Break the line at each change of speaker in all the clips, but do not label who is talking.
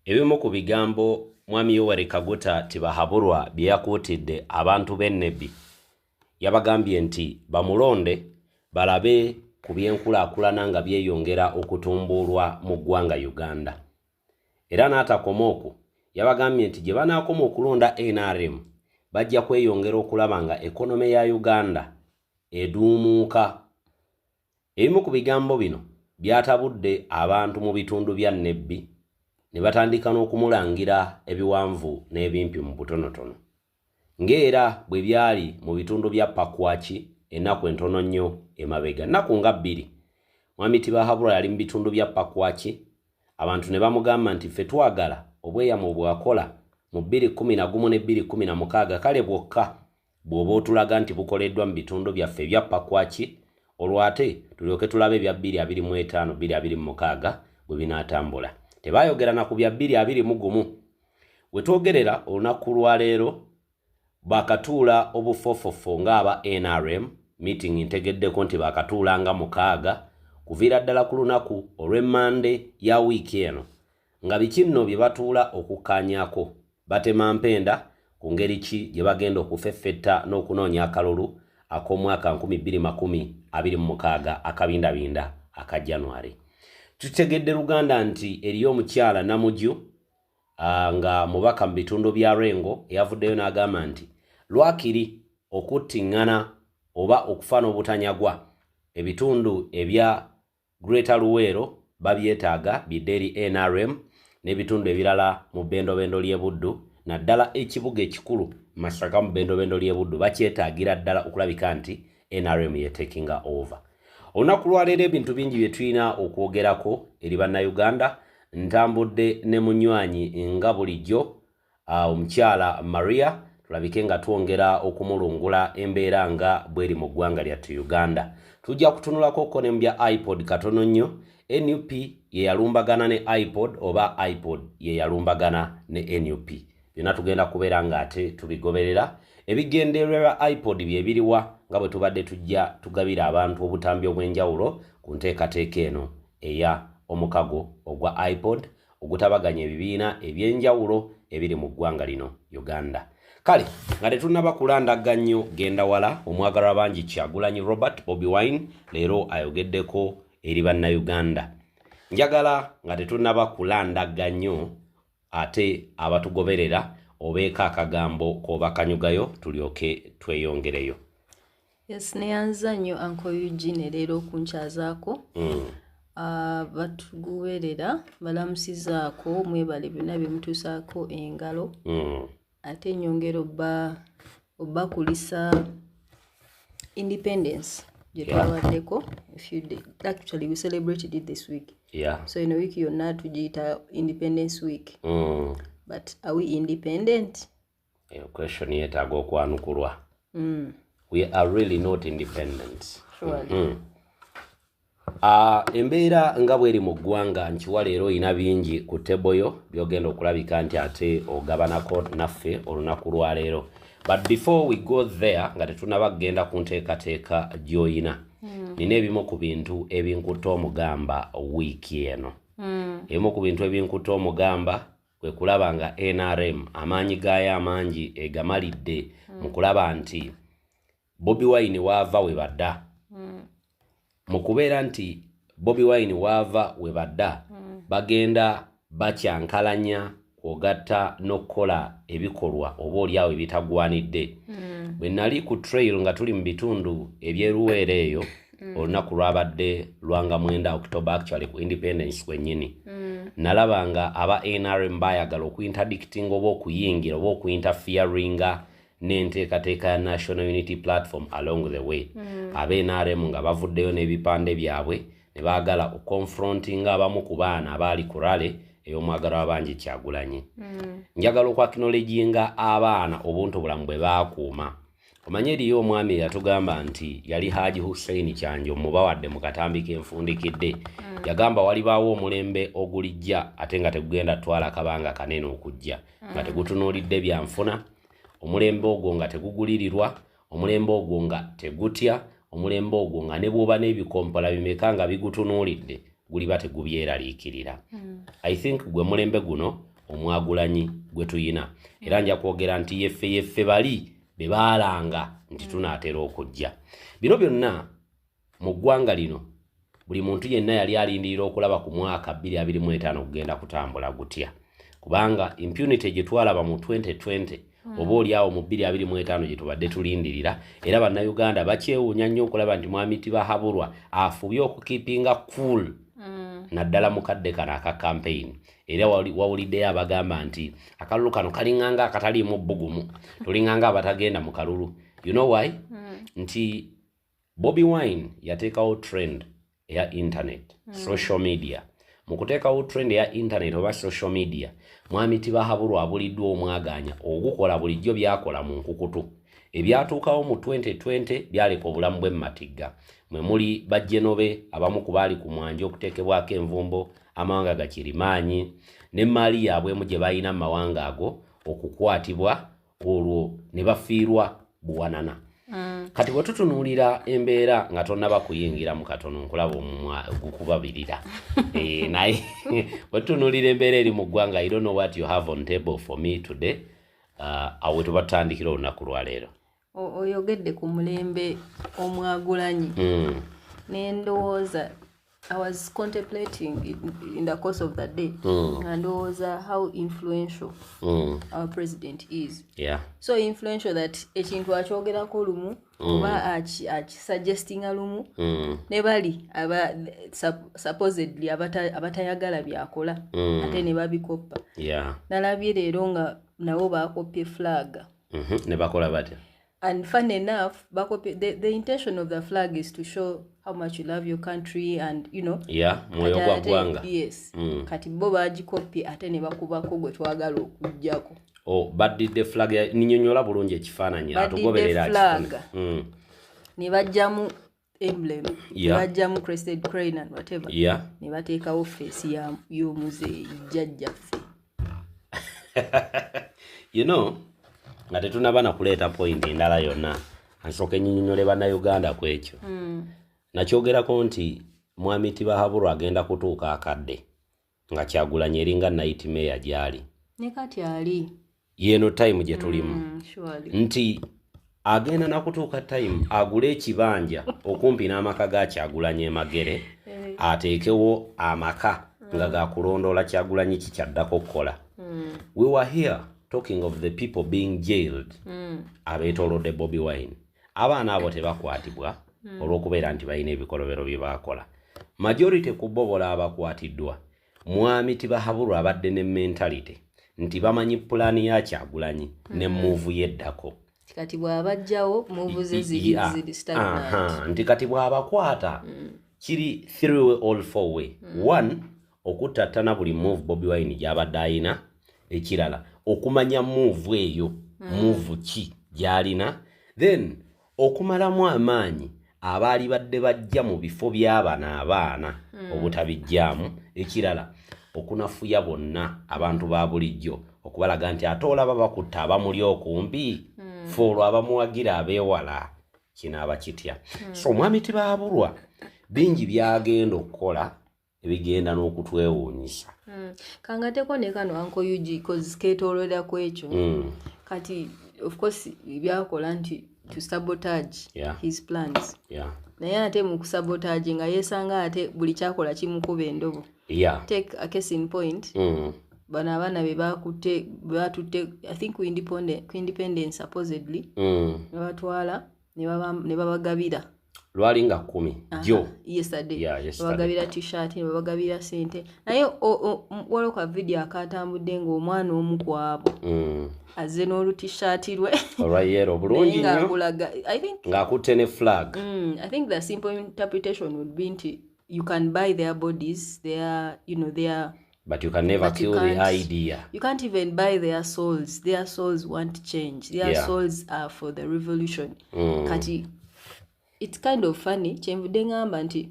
Ebimu ku bigambo Mwami Yoweri Kaguta Tibahaburwa bye yakuutidde abantu b'Ennebbi yabagambye nti bamulonde balabe ku byenkulaakulana nga byeyongera okutumbulwa mu ggwanga Uganda. Era n'atakoma okwo yabagambye nti gye banaakoma okulonda NRM bajja kweyongera okulaba nga ekonome ya Uganda eduumuuka. Ebimu ku bigambo bino byatabudde abantu mu bitundu bya Nnebbi ne batandika n'okumulangira ebiwanvu n'ebimpi mu butonotono. Ng'era bwe byali mu bitundu bya Pakwach ennaku entono nnyo emabega. Nnaku nga 2 Mwami Tibahaburwa yali mu bitundu bya Pakwach, abantu ne bamugamba nti ffe twagala obweyamo bwakola mu 2011 ne 2016 kale bwokka bw'oba otulaga nti bukoleddwa mu bitundu byaffe bya Pakwach, olwate tulyoke tulabe bya 2025 2026 bwe binaatambula. Tebayogera na ku bya 2021. We twogerera olunaku lwa leero bakatuula obufofofo ng'aba NRM meeting ntegeddeko nti bakatuula nga 6 kuviira ddala ku lunaku olw'Emmande ya wiiki eno nga biki nno bye batuula okukkaanyaako batema mpenda ku ngeri ki gye bagenda okufeffetta n'okunoonya akalulu ak'omwaka 2026 akabindabinda aka January. Tutegedde Luganda nti eriyo omukyala Namuju nga mubaka mu bitundu bya Rengo eyavuddeyo n'agamba nti lwakiri okuttiŋŋana oba okufa n'obutanyagwa ebitundu ebya Greater Luweero babyetaaga bideri NRM n'ebitundu ebirala mu bbendobendo ly'e Buddu naddala ekibuga ekikulu Masaka mu bbendobendo ly'e Buddu bakyetaagira ddala okulabika nti NRM ye taking over. Olunaku lwaleero ebintu bingi bye tulina okwogerako eri bannayuganda. Ntambudde ne munywanyi nga bulijjo omukyala Maria tulabike nga twongera okumulungula embeera nga bweri mu ggwanga lyattu Uganda. Tujja kutunulako konemu bya iPod katono nnyo. NUP ye yalumbagana ne iPod oba iPod ye yalumbagana ne NUP. Byonna tugenda kubeera nga ate tubigoberera. Ebigendererwa bya iPod bye biriwa nga bwe tubadde tujja tugabira abantu obutambi obw'enjawulo ku nteekateeka eno eya omukago ogwa iPod ogutabaganya ebibiina ebyenjawulo ebiri mu ggwanga lino Uganda. Kale nga tetunnaba kulandaga nnyo genda wala omwagalwa bangi Kyagulanyi Robert Bobi Wine leero ayogeddeko eri bannayuganda. Njagala nga tetunnaba kulandaga nnyo ate abatugoberera obeeka akagambo k'obakanyugayo tulyoke tweyongereyo.
Yes, neyanza nnyo Uncle Eugene leero okunkyazaako. Batugoberera balamusizaako mwebale byonna bimutuusaako engalo. Ate nyongera obbakulisa independence gye twabaddeko a few days. Actually, we celebrated it this week.
Yeah.
So in a week yonna tugiyita Independence Week. But are we independent?
Question yeetaaga okwanukulwa. We are really not independent.
Surely.
Embeera nga bweri mu ggwanga nkiwa leero ina bingi ku teboyo byogenda okulabika nti ate ogabanako naffe olunaku lwa leero. But before we go there nga tetunaba kugenda ku nteekateeka gy'oyina nina ebimu ku bintu ebinkuta omugamba wiiki eno. Ebimu ku bintu ebinkuta omugamba kwe kulaba nga NRM amaanyi gaayo amangi egamalidde mu kulaba nti Bobi Wine waava we badda. Mu kubeera nti Bobi Wine waava we badda bagenda bakyankalanya kwogatta n'okkola ebikolwa oba oliawo ebitagwanidde. Bwe nali ku trail nga tuli mu bitundu ebyeruweero eyo olunaku lwabadde lwanga 9 October actually ku Independence kwennyini nalaba nga aba NRM bayagala okuinterdicting oba okuyingira oba okuinterferinga n'enteekateeka ya National Unity Platform along the way. Aba NRM nga bavuddeyo n'ebipande byabwe ne baagala okukonfrontinga abamu ku baana abaali ku rale ey'omwagalwa abangi Kyagulanyi. Njagala okwakinologinga abaana obuntu bulamu bwe baakuuma. Omanye eriyo omwami yatugamba nti yali Haji Hussein Kyanjo mubawadde mu katambi k'enfundikidde. Yagamba walibaawo omulembe ogulijja ate nga tegugenda twala kabanga kanene okujja nga tegutunuulidde byanfuna. Omulembe ogwo nga tegugulirirwa, omulembe ogwo nga tegutya, omulembe ogwo nga ne bw'oba n'ebikompola bimeka nga bigutunuulidde guliba tegubyeraliikirira. I think gwe mulembe guno omwagulanyi gwe tuyina era nja kwogera nti yeffe bali bebaalanga nti tunaatera okujja bino byonna mu ggwanga lino buli muntu yenna yali alindirira okulaba ku mwaka 2025 kugenda kutambula gutya kubanga impunity gye twalaba mu 2020 oba oliawo mu 2025 gye tubadde tulindirira era bannayuganda bakyewuunya nnyo okulaba nti Mwami Tibahaburwa afubye okukipinga cool naddala mukadde kana aka campaign era wawuliddeyo abagamba nti akalulu kano kalinganga akataliimu bbugumu tulinganga abatagenda mu kalulu you know why nti Bobi Wine yateekawo trend ya internet social media mu kuteekawo trend ya internet oba social media Mwami Tibahaburwa abuliddwa omwaganya ogukola bulijjo byakola mu nkukutu ebyatuukawo mu 2020 byaleka obulamu bwe matigga mwe muli bajjenobe abamu ku baali ku mwanja okuteekebwako envumbo amawanga gakirimaanyi ne maali yaabwemu gye balina mu mawanga ago okukwatibwa olwo ne bafiirwa buwanana kati bwe tutunuulira embeera nga tonnaba kuyingira mu katono nkulaba omumwa gukubabirira naye bwe tutunuulira embeera eri mu ggwanga I don't know what you have on table for me today awe tubatandikira olunaku lwaleero
oyogedde ku mulembe omwagulanyi nendowooza I was contemplating in the course of the day and how influential our president is.
Yeah.
So influential that ekintu akyogerako lumu oba suggestinga lumu ne bali supposedly abatayagala byakola ate ne babikopa.
Yeah.
Nalabye leero nga nabo bakopye flag.
Ne bakola batya?
And fun enough, the intention of the flag is to show how much you love your country and, you know.
Yeah, moyo gwa gwanga.
Yes. Kati bo bagikopye ate ne bakubako gwe twagala okujjako.
Oh, but did the flag ninyonyola bulungi ekifaananyi atugoberera
flag. Ne bajjamu emblem.
Yeah.
Ne bajjamu crested crane and whatever.
Yeah.
Ne bateekawo face y'omuzeeyi jjajjaffe.
You know, nga tetunaba na kuleeta point endala yonna ansooka enyinyonnyole bannayuganda ku ekyo nakyogerako nti Mwami Tibahaburwa agenda kutuuka akadde nga Kyagulanyi eringa nightmare gyali
ne kati ali
yeno time gye tulimu nti agenda nakutuuka time agule ekibanja okumpi n'amaka ga Kyagulanyi Magere ateekewo amaka nga gakulondoola Kyagulanyi kikyaddako kukola we were here talking of the people being jailed abeetoolodde Bobi Wine abaana abo tebakwatibwa olw'okubeera nti balina ebikolobero bye bakola majority ku bo bola abakwatiddwa Mwami Tibahaburwa abadde ne mentality nti bamanyi pulaani ya Kyagulanyi ne move yeddako
kati bw'abajjawo move ze ziri stagnant
nti kati bw'abakwata kiri 3 way all 4 way one okuttattana buli move Bobi Wine gy'abadde ayina ekirala okumanya move eyo move ki gyalina then okumalamu amaanyi abaali badde bajja mu bifo by'abana abaana obutabijjaamu ekirala okunafuya bonna abantu ba bulijjo okubalaga nti ate olaba bakutta abamuli okumpi olwo abamuwagira abeewala kinaaba kitya so Mwami Tibahaburwa bingi byagenda okukola ebigenda n'okutwewuunyisa
kangateko ne kano Uncle Eugene cause keetoolera ku ekyo kati of course byakola nti to sabotage his plans naye ate mu kusabotage nga yeesanga ate buli kyakola kimukuba endobo take a case in point bano abaana be batutte I think ku independence supposedly ne batwala ne babagabira
lwali nga 10 jo
yesterday babagabira t-shirt ne babagabira sente naye waliwo ka video akatambudde ng'omwana omu ku abo azze n'olu t-shirt lwe
olwayero bulungi nnyo
I think
ng'akutte ne flag
I think the simple interpretation would be nti you can buy their bodies their
but you can never kill the idea.
You can't even buy their souls. Their souls want change. Their souls are for the revolution. Kati it's kind of funny kyenvudde ngamba nti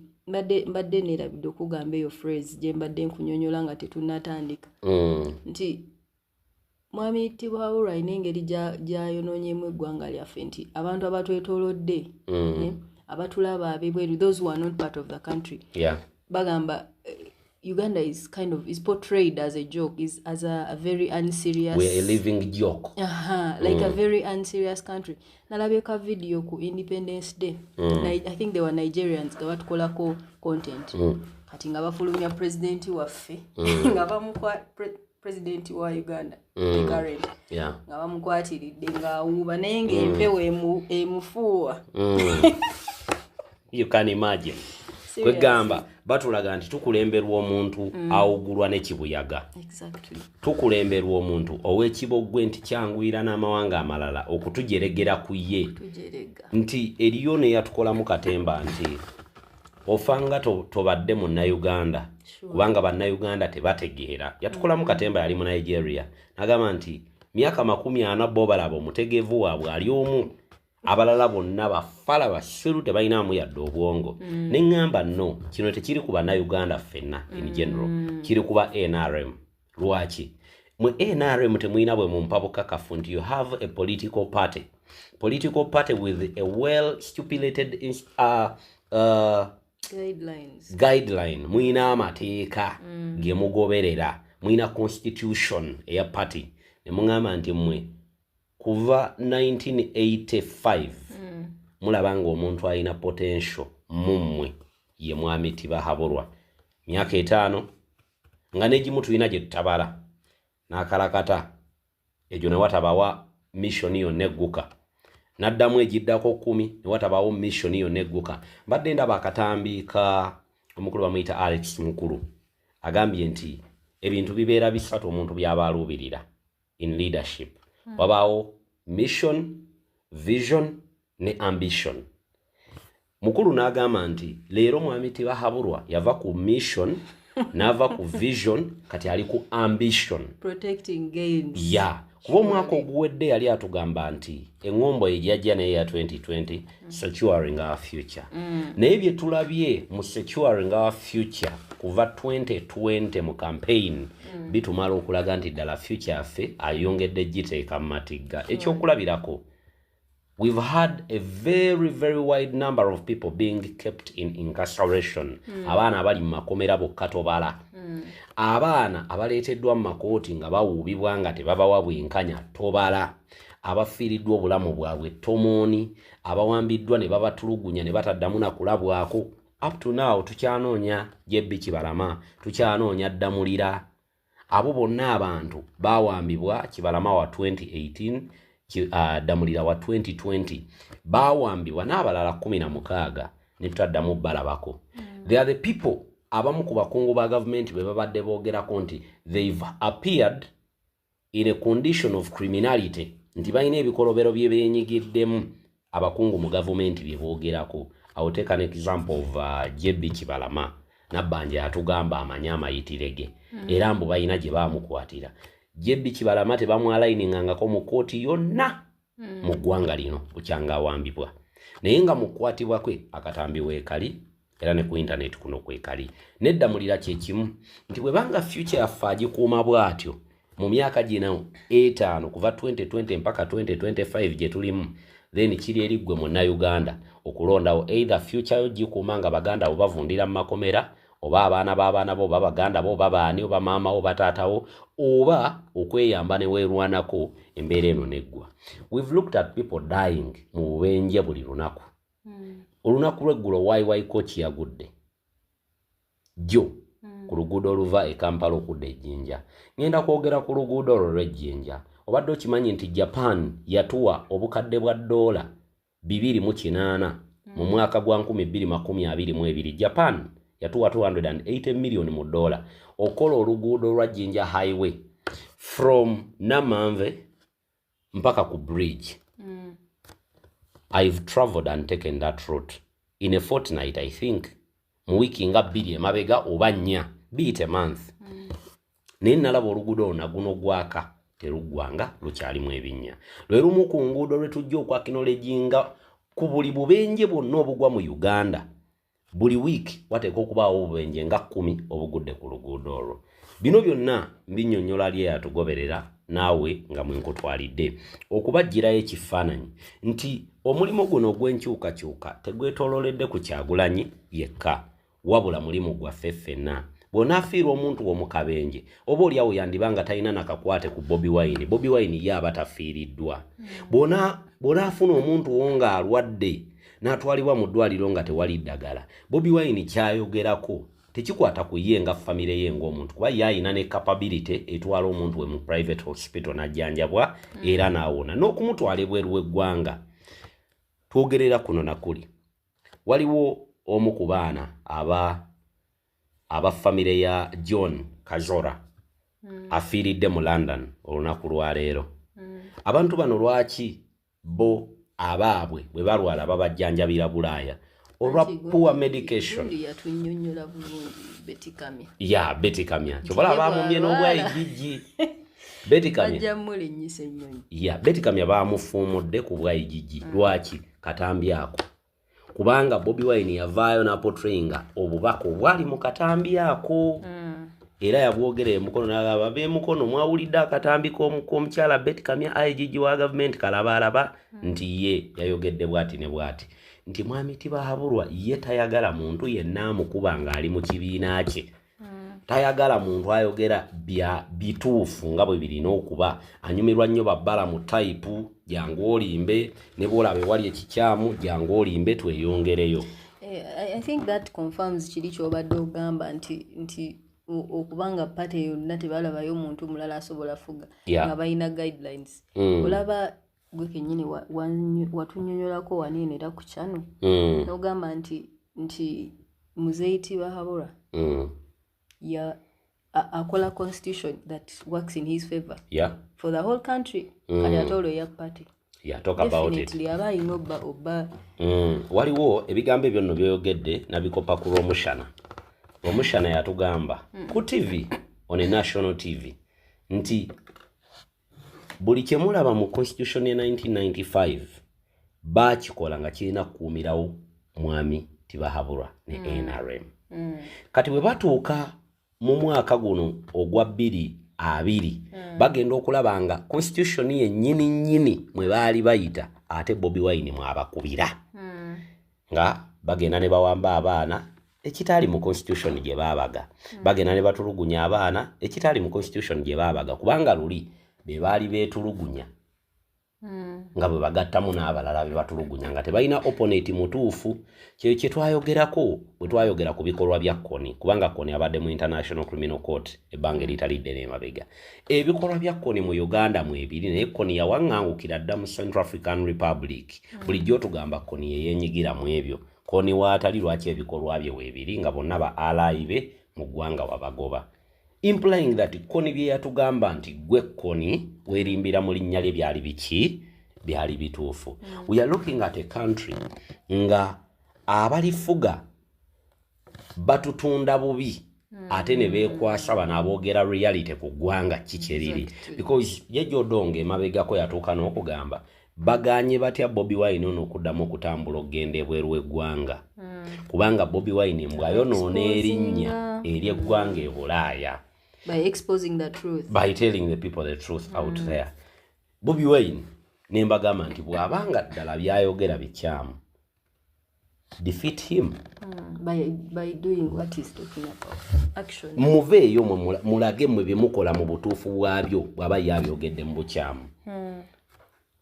mbadde neerabidde okugamba eyo phrase gye mbadde nkunyonyola nga tetunnatandika nti Mwami Tibahaburwa alina engeri gy'ayonoonyemu eggwanga lyaffe nti abantu abatwetoolodde abatulaba ab'ebweru those who are not part of the country bagamba Uganda is portrayed as a joke, is as a very unserious.
We're a living joke.
Like a very unserious country. Nalabeka video ku Independence Day. I think they were Nigerians nga batukolako content. Kati nga bafulumya president waffe. Nga bamukwa president wa Uganda. Current.
Yeah.
Nga bamukwatiridde nga awuuba naye ng'empewo emufuuwa.
You can imagine. Kwegamba batulaga nti tukulemberwa omuntu awugulwa n'ekibuyaga.
Exactly.
Tukulemberwa omuntu ow'ekibogwe nti kyangwira n'amawanga amalala okutujeregera ku ye. Nti eriyo ne yatukolamu katemba nti ofanga tobadde mu Uganda. Kubanga bannayuganda tebategeera. Yatukolamu katemba yali mu Nigeria. Nagamba nti myaka 40 bo balaba omutegevu waabwe ali omu. Abalala bonna bafala basiru tebalinamu yadde obwongo. Neŋŋamba no, kino tekiri ku bannayuganda ffenna in general. Kiri kuba NRM. Lwaki? Mu NRM temulina bwe mumpa bukakafu nti you have a political party. Political party with a well stipulated guideline. Muina amateeka ge mugoberera. Muina constitution eya party. Ne muŋŋamba nti mmwe kuva 1985 mulabanga omuntu alina potential mummwe ye Mwami Tibahaburwa. Myaka 5 nga negimu tulina gye tutabala n'akalakata egyo ne watabawa mission yo negguka. Naddamu egiddako 10 ne watabawo mission yo negguka. Mbadde ndaba akatambi ka omukulu bamuyita Alex Mukulu agambye nti ebintu bibeera bisatu omuntu by'abaalubirira in leadership. Wabao mission, vision ne ambition. Mukulu n'agamba nti leero Mwami Tibahaburwa yava ku mission n'ava ku vision kati ali ku ambition.
Protecting gains.
Yeah. Kuba omwaka oguwedde yali atugamba nti eŋŋombo ejjajja naye ya 2020 securing our future. Naye bye tulabye mu securing our future kuva 2020 mu campaign bitumala okulaga nti ddala future yaffe ayongedde giteeka mu matigga. Ekyokulabirako, we've had a very, very wide number of people being kept in incarceration. Abaana abali mu makomera bokka tobala. Abaana abaleeteddwa mu makooti nga bawuubibwa nga tebabawa bwenkanya tobala. Abafiiriddwa obulamu bwabwe tomooni. Abawambiddwa ne babatulugunya ne bataddamu na kulabwako. Up to now tukyanoonya Jebbi Kibalama, tukyanoonya Ddamulira. Abo bonna abantu bawambibwa. Kibalama wa 2018, Ddamulira wa 2020 bawambibwa n'abalala 16 ne tutaddamu balabako. They are the people abamu ku bakungu ba government bwe babadde boogerako nti they've appeared in a condition of criminality, nti balina ebikolobero bye beenyigiddemu abakungu mu government bye boogerako. I will take an example of Jebbi Kibalama. Nabbanja atugamba amanya amayitirege. Era mbu balina gye baamukwatira. Jebbi Kibalama tebamwalayiningangako mu kooti yonna mu ggwanga lino bukyanga awambibwa. Naye nga mukwatibwa kwe akatambi weekali era ne ku internet kuno kwekali. Neddamulira kye kimu nti bwe banga future yaffe agikuuma bw'atyo mu myaka gino 5 kuva 2020 mpaka 2025 gye tulimu, then kiri eriggwe mu Uganda okulondawo either future yo gikuuma nga baganda bo bavundira mu makomera, oba abaana b'abaana bo, oba baganda bo, oba baani, oba maama wo, oba taata wo, oba okweyamba ne weerwanako embeera eno neggwa. We've looked at people dying mu bubenje buli lunaku. Olunaku lw'eggulo wayi kochi yagudde jjo ku luguudo oluva e Kampala okudda e Jinja. Ngenda kwogera ku luguudo olwo lw'ejjinja. Obadde okimanyi nti Japan yatuwa obukadde bwa $208 mu mwaka gwa 2022. Japan yatuwa $280 million mu dola okola oluguudo lwa Jinja highway from Namanve mpaka ku bridge. I've traveled and taken that route in a fortnight, I think. Mu wiki nga 2 emabega oba 4, be it a month. Naye nalaba oluguudo naguno gwaka teruggwanga lukyalimu ebinnya. Lwe lumu ku nguudo lwe tujja okwakinologi nga ku buli bubenje bwonna obugwa mu Uganda. Buli week wateeka okubaawo obubenje nga 10 obugudde ku luguudo olwo. Bino byonna mbinnyonnyola lye yatugoberera naawe nga mwenkutwalidde okubajjirayo ekifaananyi nti omulimu guno ogw'enkyukakyuka tegwetoololedde ku Kyagulanyi yekka, wabula mulimu gwaffe ffenna. bw'onaafiirwa omuntu omukabenje oba oliawo yandibanga talina nakakwate ku Bobi Wine ye aba tafiiriddwa. Bw'onaafuna omuntu wo ng'alwadde n'atwalibwa mu ddwaliro nga tewali ddagala, Bobi Wine kyayogerako tekikwata ku ye nga famire ye ng'omuntu, kuba ye alina ne capability etwala omuntu we mu private hospital n'ajjanjabwa era n'awona n'okumutwala ebweru w'eggwanga. Twogerera kuno na kuli, waliwo omu ku baana aba famire ya John Kazora afiiridde mu London olunaku lwa leero. Abantu bano lwaki bo abaabwe bwe balwala babajjanjabira Bulaaya olwa poor medication?
Yatunyonnyola bulungi Betty Kamya.
Ya Betty Kamya kyobola baamumye n'obwayigijji. Betty Kamya
bajjamule nnyise ennyonyi.
Ya Betty Kamya baamufuumudde ku bwayigijji. Lwaki? Katambi ako. Kubanga Bobi Wine yavaayo na portrayinga obubaka obwali mu katambi ako. Era yabwogerera mukono n'agamba b'emukono mwawulidde akatambi k'omukyala Betty Kamya IGG wa gavumenti kalabalaba nti ye yayogedde bwati ne bwati nti mwami Tibahabulwa ye tayagala muntu yenna amukuba ng'ali mu kibiina kye. Tayagala muntu ayogera bituufu nga bwe birina okuba. Anyumirwa nnyo babbala mu taipu jangu olimbe ne bw'olaba wali ekikyamu jangu olimbe tweyongereyo.
I think that confirms kiri ky'obadde ogamba nti okubanga pate yonna tebalabayo omuntu omulala asobola fuga nga balina guidelines. Olaba gwe kennyini watunyonyolako waniino era ku kyano n'ogamba nti Muzeeyi Tibahabulwa akola constitution that works in his favor for the whole country. Kati ate olwo ya party.
Talk about it.
Aba alina obba.
Waliwo ebigambo ebyo nno byogedde nabikopa ku Lwomushana. Lwomushana yatugamba ku TV, on a national TV, nti buli kye mulaba mu constitution ya 1995 baakikola nga kirina kukuumirawo mwami Tibahabulwa ne NRM. Kati bwe batuuka mu mwaka guno ogwa 2020 bagenda okulaba nga constitution ye nnyini mwe baali bayita ate Bobi Wine mwabakubira nga bagenda ne bawamba abaana ekitali mu constitution gye baabaga. Bagenda ne batulugunya abaana ekitali mu constitution gye baabaga kubanga luli be baali beetulugunya nga bwe bagattamu n'abalala be batulugunya nga tebalina opponent mutuufu. Kye twayogerako bwe twayogera ku bikolwa bya Kony, kubanga Kony abadde mu International Criminal Court ebbanga eritalidde n'emabega. Ebikolwa bya Kony mu Uganda mwebiri naye Kony yawaŋŋangukira dda mu Central African Republic. Bulijjo tugamba Kony yeenyigira mu ebyo. Kony waatali lwaki ebikolwa bye weebiri nga bonna ba alaayi be mu ggwanga wabagoba. Implying that Kony bye yatugamba nti gwe Kony weerimbira mu linnya lye byali biki? Byali bituufu. We are looking at a country nga abalifuga batutunda bubi ate ne beekwasa bano aboogera reality ku ggwanga kikyeriri. Because Jeje Odongo emabegako yatuuka n'okugamba baganye batya Bobi Wine ono okuddamu okutambula okugenda ebweru w'eggwanga. Kubanga Bobi Wine mbwayonoona erinnya ery'eggwanga e Bulaaya.
By exposing the truth.
By telling the people the truth out there. Bobi Wine nembagamba nti bw'abanga ddala byayogera bikyamu, defeat him.
By doing what he's talking about. Action.
Muveeyo mulage mwe byemukola mu butuufu bwabyo bw'aba yabyogedde mu bukyamu.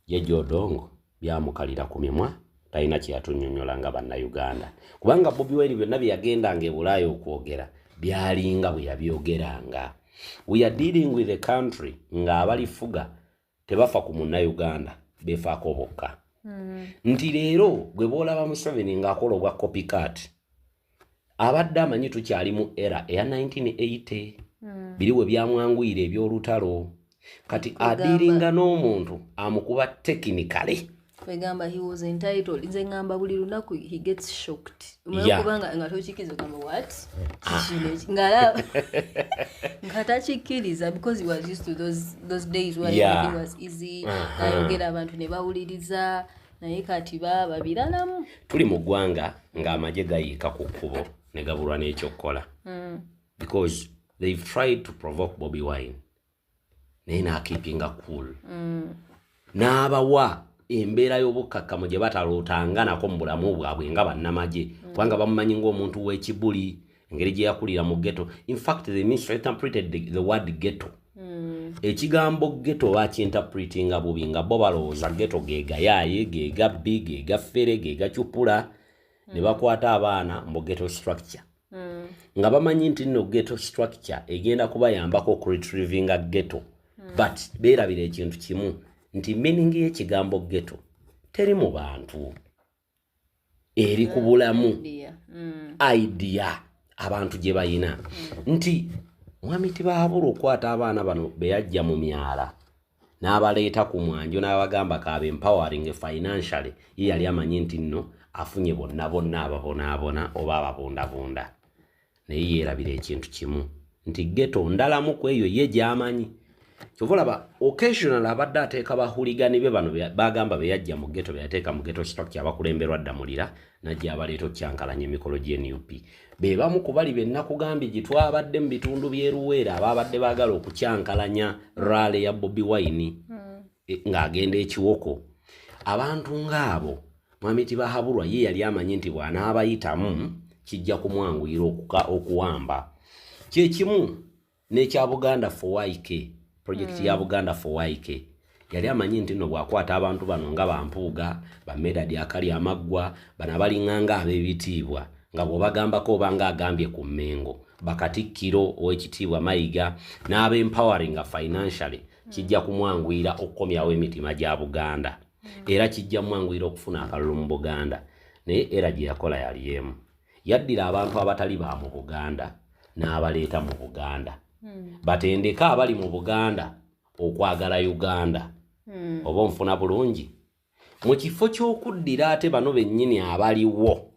Jeje Odongo byamukalira ku mimwa talina kyeyatunnyonnyola nga bannayuganda. Kubanga Bobi Wine byonna bye yagendanga e Bulaaya okwogera byalinga bwe yabyogeranga. We are dealing with a country nga abalifuga tebafa ku munnayuganda befaako bokka. Nti leero gwe boolaba Museveni ng'akola obwa copycat abadde amanyi tukyali mu era eya 1980 biri we byamwanguyira eby'olutalo. Kati adiringa n'omuntu amukuba technically.
Kwegamba he was entitled. Nze ngamba buli lunaku he gets shocked. Kubanga nga tokikiza ngamba what? Ngala ngatakikkiriza because he was used to those days where everything was easy. Ayogera abantu ne bawuliriza naye kati babiranamu. Tuli
mu ggwanga ng'amagye gayiika ku kkubo ne gabulwa n'ekyokukola. Because they've tried to provoke Bobi Wine. Naye n'akeepinga cool. N'abawa embeera y'obukkakkamu gye batalootanganako mu bulamu bwabwe nga bannamagye kubanga bamumanyi ng'omuntu w'ekibuli engeri gye yakulira mu ghetto. In fact they misinterpreted the word ghetto. Ekigambo ghetto bakinterpretinga bubi nga bo balowooza ghetto ge gayaaye ge gabbi ge gaffere ge gacupula ne bakwata abaana mu ghetto structure. Nga bamanyi nti nno ghetto structure egenda kubayambako ku retrievinga ghetto. But beerabira ekintu kimu nti meaning y'ekigambo ghetto teri mu bantu eri ku bulamu idea abantu gye bayina nti Mwami Tibahabura okwata abaana bano beyajja mu myala n'abaleeta ku mwanjo n'abagamba kaabe empowering financially ye yali amanyi nti nno afunye bonna ababonaabona oba ababondabonda naye yeerabira ekintu kimu nti ghetto ndalamu ku eyo ye gy'amanyi. Kyova occasionally abadde ateeka bahuligani be bano bagamba beyajja mu ghetto beyateeka mu ghetto structure abakulemberwa Ddamulira najja abaleeta okyankalanya emikolo gy'NUP. Be bamu ku bali benna kugambye gye twabadde mu bitundu by'Eruweera ababadde baagala okukyankalanya rally ya Bobi Wine ng'agenda ekiwoko. Abantu ng'abo Mwami Tibahabura ye yali amanyi nti bw'anaabayitamu kijja kumwanguyira okuwamba. Kye kimu n'ekya Buganda for YK, project ya Buganda for YK. Yali amanyi nti nno bw'akwata abantu bano nga Bampuuga, Medadi Akali Amaggwa, bana balinganga ab'ebitiibwa nga bw'obagambako obanga agambye ku Mmengo, Bakatikkiro ow'ekitiibwa Mayiga n'ab'empowering financially kijja kumwanguyira okukomyawo emitima gya Buganda. Era kijja mwanguyira okufuna akalulu mu Buganda. Naye era gye yakola yali emu. Yaddira abantu abatali ba mu Buganda n'abaleeta mu Buganda. Batendeka abali mu Buganda okwagala Uganda. Oba nfuna bulungi. Mu kifo ky'okuddira ate bano bennyini abaliwo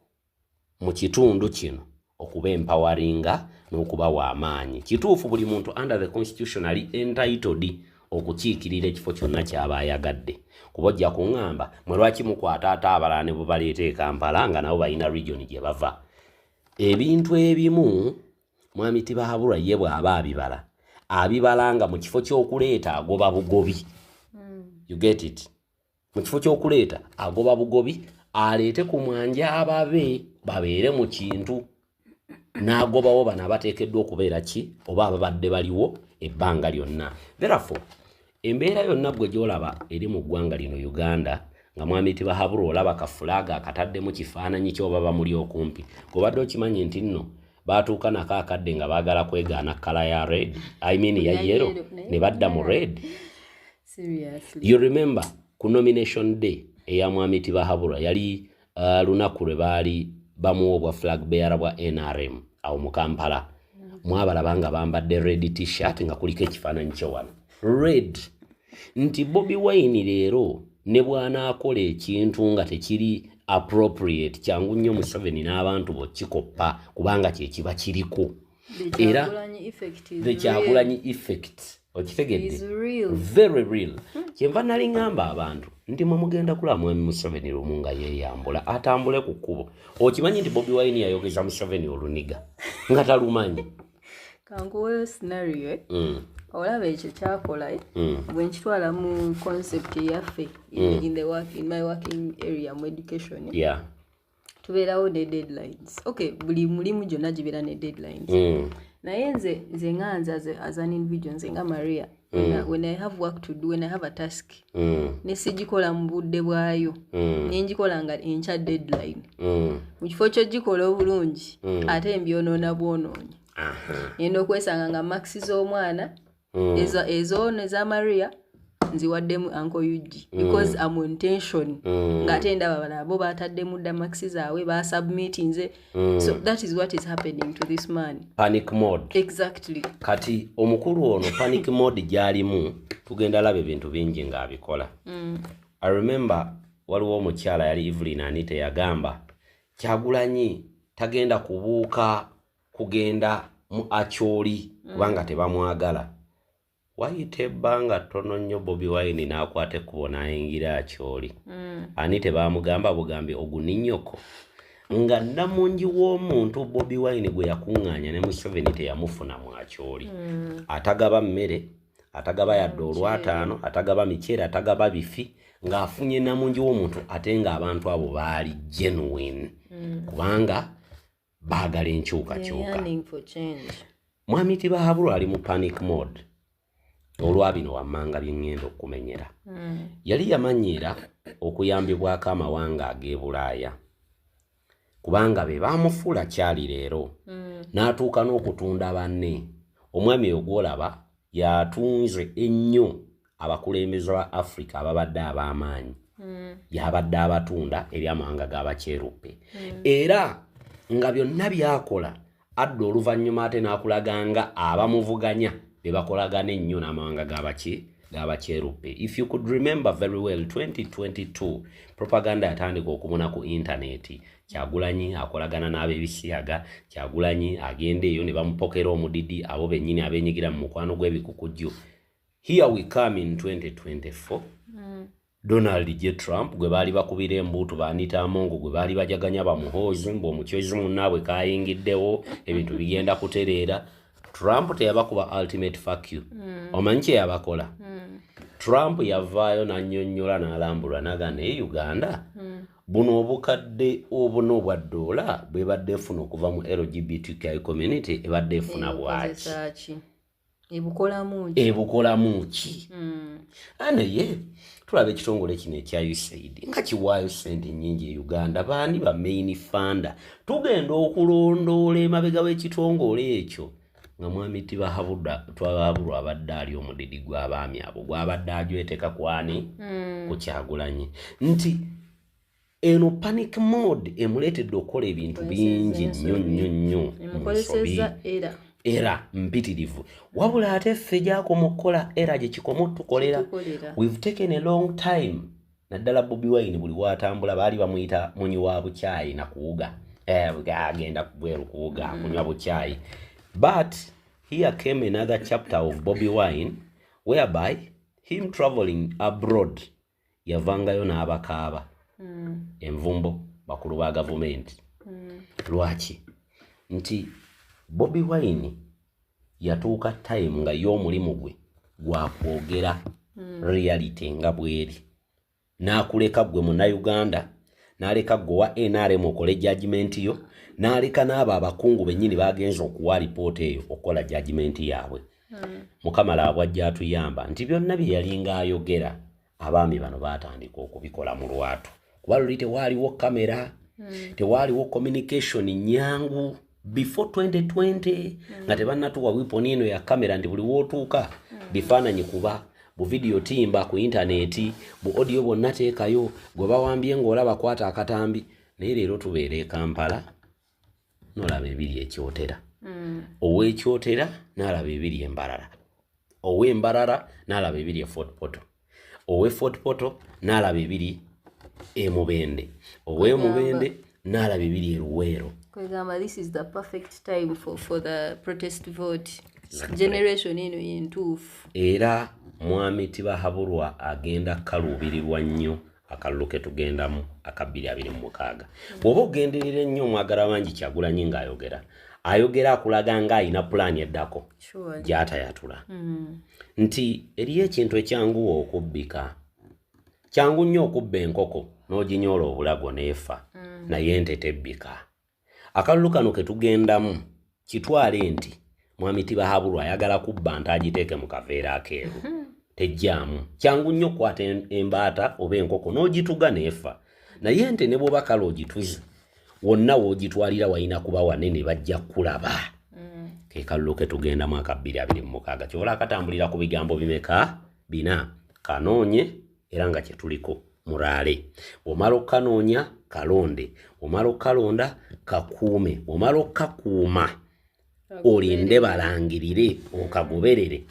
mu kitundu kino okuba empoweringa n'okubawa amaanyi. Kituufu buli muntu under the constitutionally entitled okukiikirira ekifo kyonna ky'aba ayagadde. Kuba ojja kuŋŋamba mwe lwaki mukwata ate abalala ne bubaleeta e Kampala nga nabo balina region gye bava. Ebintu ebimu Mwami Tibahabura ye bw'aba abibala nga mu kifo ky'okuleeta agoba bugobi. You get it? Mu kifo ky'okuleeta agoba bugobi aleete ku mwanja ababe babeere mu kintu n'agobawo bano abateekeddwa okubeera ki oba ababadde baliwo ebbanga lyonna. Therefore embeera yonna gwe gy'olaba eri mu ggwanga lino Uganda nga Mwami Tibahabura olaba kafulaga akataddemu kifaananyi ky'oba bamuli okumpi. Gobadde okimanyi nti nno baatuuka nako akadde nga baagala kwegaana kala ya red, I mean ya yellow, ne badda mu red.
Seriously.
You remember ku nomination day eya Mwami Tibahabura yali lunaku lwe baali bamuwa obwa flag bearer bwa NRM awo mu Kampala. Mwabalaba nga bambadde red t-shirt nga kuliko ekifaananyi kyo wano. Red. Nti Bobi Wine leero ne bw'anaakola ekintu nga tekiri appropriate kyangu nnyo Museveni n'abantu bokikoppa kubanga kye kiba kiriko. Era the Kyagulanyi effect okitegedde very real. Kyenva nali ngamba abantu nti mugenda kulaba Mwami Museveni lumu nga yeeyambula atambule ku kkubo. Okimanyi nti Bobi Wine yayogeza Museveni oluniga nga talumanyi.
Kankuwe scenario olaba ekyo kyakola bwe nkitwala mu concept yaffe in my working area mu education.
Yeah.
Tubeerawo ne deadlines. Okay, buli mulimu gyonna gibeera ne deadlines. Naye nze nganza as an individual nze nga Maria when I have work to do, when I have a task ne sigikola mu budde bwayo ne njikola nga enkya deadline mu kifo kyo gikola obulungi ate embyonoona bwonoonyi ngenda okwesanga nga maxi z'omwana ezo neza Maria nziwaddemu Uncle Yuji because I'm on tension ngate ndaba balabo bataddemu dda maxi zaabwe ba submitting so that is what is happening to this man.
Panic mode.
Exactly.
Kati omukulu ono panic mode gyalimu tugenda laba ebintu bingi ng'abikola. I remember waliwo omukyala yali Evelyn Anite yagamba Kyagulanyi tagenda kubuuka kugenda mu Acholi kubanga tebamwagala. Wayite ebbanga ttono nnyo Bobi Wine n'akwata ekkubo n'ayingira Acholi. Anite baamugamba bugambi oguninyoko nga namungi w'omuntu Bobi Wine gwe yakuŋŋaanya ne Museveni teyamufuna mu Acholi. Atagaba mmere, atagaba yadde olwataano, atagaba miceere, atagaba bifi ng'afunye namungi w'omuntu ate ng'abantu abo baali genuine. Kubanga baagala enkyukakyuka. Mwami Tibahabulwa ali mu panic mode olwabino wammanga byengenda okumenyera. Yali yamanyiira okuyambibwako amawanga ag'e kubanga be baamufuula kyali leero n'atuuka n'okutunda banne. Omwami ogwolaba yatunze ennyo abakulembeze ba Africa ababadde ab'amaanyi. Yabadde abatunda eri amawanga g'Abakyeruppe. Era nga byonna byakola adda oluvannyuma ate n'akulaganga abamuvuganya be bakolagana ennyo n'amawanga g'Abakyeruppe. If you could remember very well, 2022 propaganda yatandika okumuna ku intaneti. Kyagulanyi akolagana n'ab'ebisiyaga, Kyagulanyi agenda eyo ne bamupokera omudidi abo bennyini abenyigira mu mukwano gw'ebikukujju. Here we come in 2024. Donald J. Trump gwe baali bakubira embuutu baanita amongo gwe baali bajaganya bamuhoozi ng'omukyezi munnaabwe kaayingiddewo ebintu bigenda kutereera. Trump teyabakuba ultimate fuck you. Omanyi kye yabakola? Trump yavaayo n'annyonnyola n'alambulwa n'agamba Uganda buno obukadde obuno obwa ddoola bwe badde efuna okuva mu LGBTQI community ebadde efuna bwaki. Ebukolamu ki? Naye tulaba ekitongole kino ekya USAID nga kiwaayo ssente nnyingi e Uganda. Baani ba main funder? Tugenda okulondoola emabega w'ekitongole ekyo nga Mwami Tibahabulwa abadde ali omudidi gw'abaami abo gw'abadde ajweteka kwani ku Kyagulanyi nti eno panic mode emuleetedde okukola ebintu bingi nnyo era mpitirivu. Wabula ate ffe gy'akoma okukola era gye kikoma otukolera. We've taken a long time. Naddala Bobi Wine buli watambula baali bamuyita munyi wa bukyayi na kuwuga. Agenda kubweru kuwuga kunywa bukyayi. But here came another chapter of Bobi Wine whereby him traveling abroad yavangayo n'abakaaba. Envumbo bakulu ba government. Lwaki? Nti Bobi Wine yatuuka time nga y'omulimu gwe gwa kwogera reality nga bweri. N'akuleka gwe Munnayuganda, n'aleka gwe wa NRM okole judgment yo, n'aleka n'abo abakungu bennyini bagenza okuwa alipoota eyo okukola judgment yaabwe. Mukama bw'ajja atuyamba nti byonna bye yalinga ayogera abaami bano baatandika okubikola mu lwatu. Kuba luli tewaaliwo kamera, tewaaliwo communication nyangu. Before 2020 nga tebannatuwa weapon eno ya kamera nti buli wootuuka bifaananyi kuba bu video timba ku intaneti bu audio bonna teekayo gwe bawambye ng'olaba kwata akatambi. Naye leero tubeera e Kampala n'olaba ebiri ekyotera. Ow'ekyotera n'alaba ebiri Embarara. Ow'Embarara n'alaba ebiri e Fort Portal. Ow'e Fort Portal n'alaba ebiri e Mubende. Ow'e n'alaba ebiri e Luweero.
This is the perfect time for the protest vote. Generation eno yentuufu. Era
Mwami Tibahabulwa agenda kaluubirirwa nnyo akalulu ke tugendamu aka 2026. Bw'oba ogenderera ennyo omwagala bangi Kyagulanyi ng'ayogera akulaga ng'ayina pulaani eddako gy'atayatula. Nti eriyo ekintu ekyanguwa okubbika. Kyangu nnyo okubba enkoko n'oginyoola obulago n'efa naye ente tebbika. Akalulu kano ke tugendamu kitwale nti Mwami Tibahabulwa ayagala kubba nte agiteeke mu kaveera akeeru. Tejjaamu. Kyangu nnyo kwata embaata oba enkoko n'ogituga n'efa. Naye ente ne bw'oba kale ogituze wonna w'ogitwalira walina kuba wanene bajja kulaba. Ke kalulu ke tugendamu aka 2026. Kyobola akatambulira ku bigambo bimeka? 4. Kanoonye era nga kye tuliko mulaale. Omala okkanoonya kalonde. Omala okkalonda kakuume. Omala okkakuuma olinde balangirire okagoberere.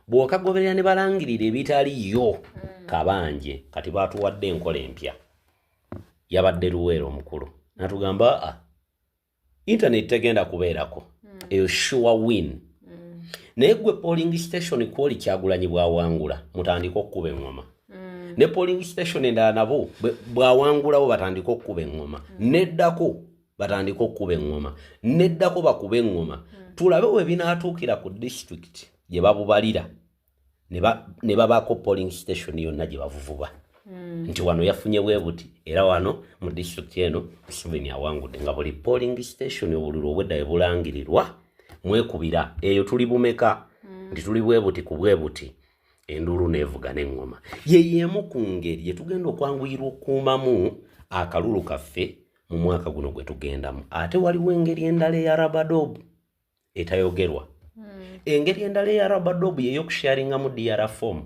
Bw'okagoberera ne balangirire ebitaliyo kabanje. Kati baatuwadde enkola empya. Yabadde Luweero omukulu n'atugamba internet tegenda kubeerako. Eyo sure win. Naye gwe polling station kwoli Kyagulanyi bw'awangula mutandika okkuba eŋŋoma. Ne polling station endala nabo bw'awangulawo batandika okkuba eŋŋoma. Neddako batandika okkuba eŋŋoma. Neddako bakuba eŋŋoma. Tulabe we binaatuukira ku district gye babubalira ne babaako polling station yonna gye bavuvuba. nti wano yafunye bwebuti era wano mu district eno Museveni awangudde nga buli polling station obululu obwedda ebulangirirwa mwekubira eyo tuli bumeka nti tuli bwebuti ku bwebuti enduru nevuga n'engoma yeyemu ku ngeri yetugenda okwanguyirwa okukuumamu akalulu kaffe mu mwaka guno gwe tugendamu ate waliwo engeri endala eya Rabadobu etayogerwa engeri endala eya Rabadobu y'okusharinga mu DR form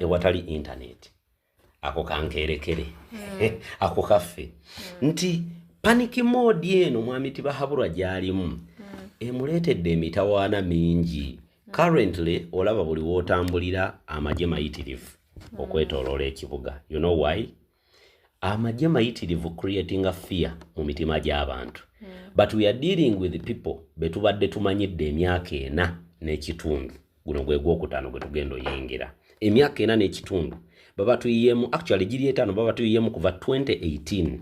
ewatali internet ako kankerekere ako kaffe nti panic mode eno mwami Tibahaburwa gyalimu emuleetedde emitawaana mingi currently olaba buli wotambulira amagye mayitirivu okwetooloola ekibuga you know why amagye mayitirivu creating a fear mu mitima gy'abantu but we are dealing with the people betubadde tumanyidde emyaka 4 n'ekitundu guno gwe gwokutaano gwe tugenda oyingira emyaka 4 n'ekitundu baba tuyiyemu actually giri 5 baba tuyiyemu kuva 2018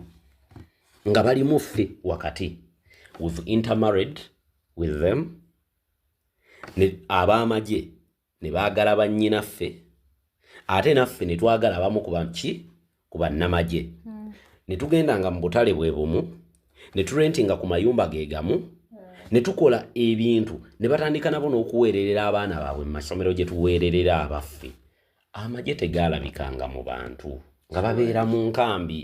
nga bali muffe wakati we've intermarried with them ne abamagye ne baagala bannyinaffe ate naffe ne twagala abamu kuba namagye ne tugendanga mu butale bwe bumu ne turentinga ku mayumba gegamu ne tukola ebintu ne batandika nabo n'okuweererera abaana baabwe mu masomero gye tuweererera abaffe amagye tegaalabikanga mu bantu nga babeera mu nkambi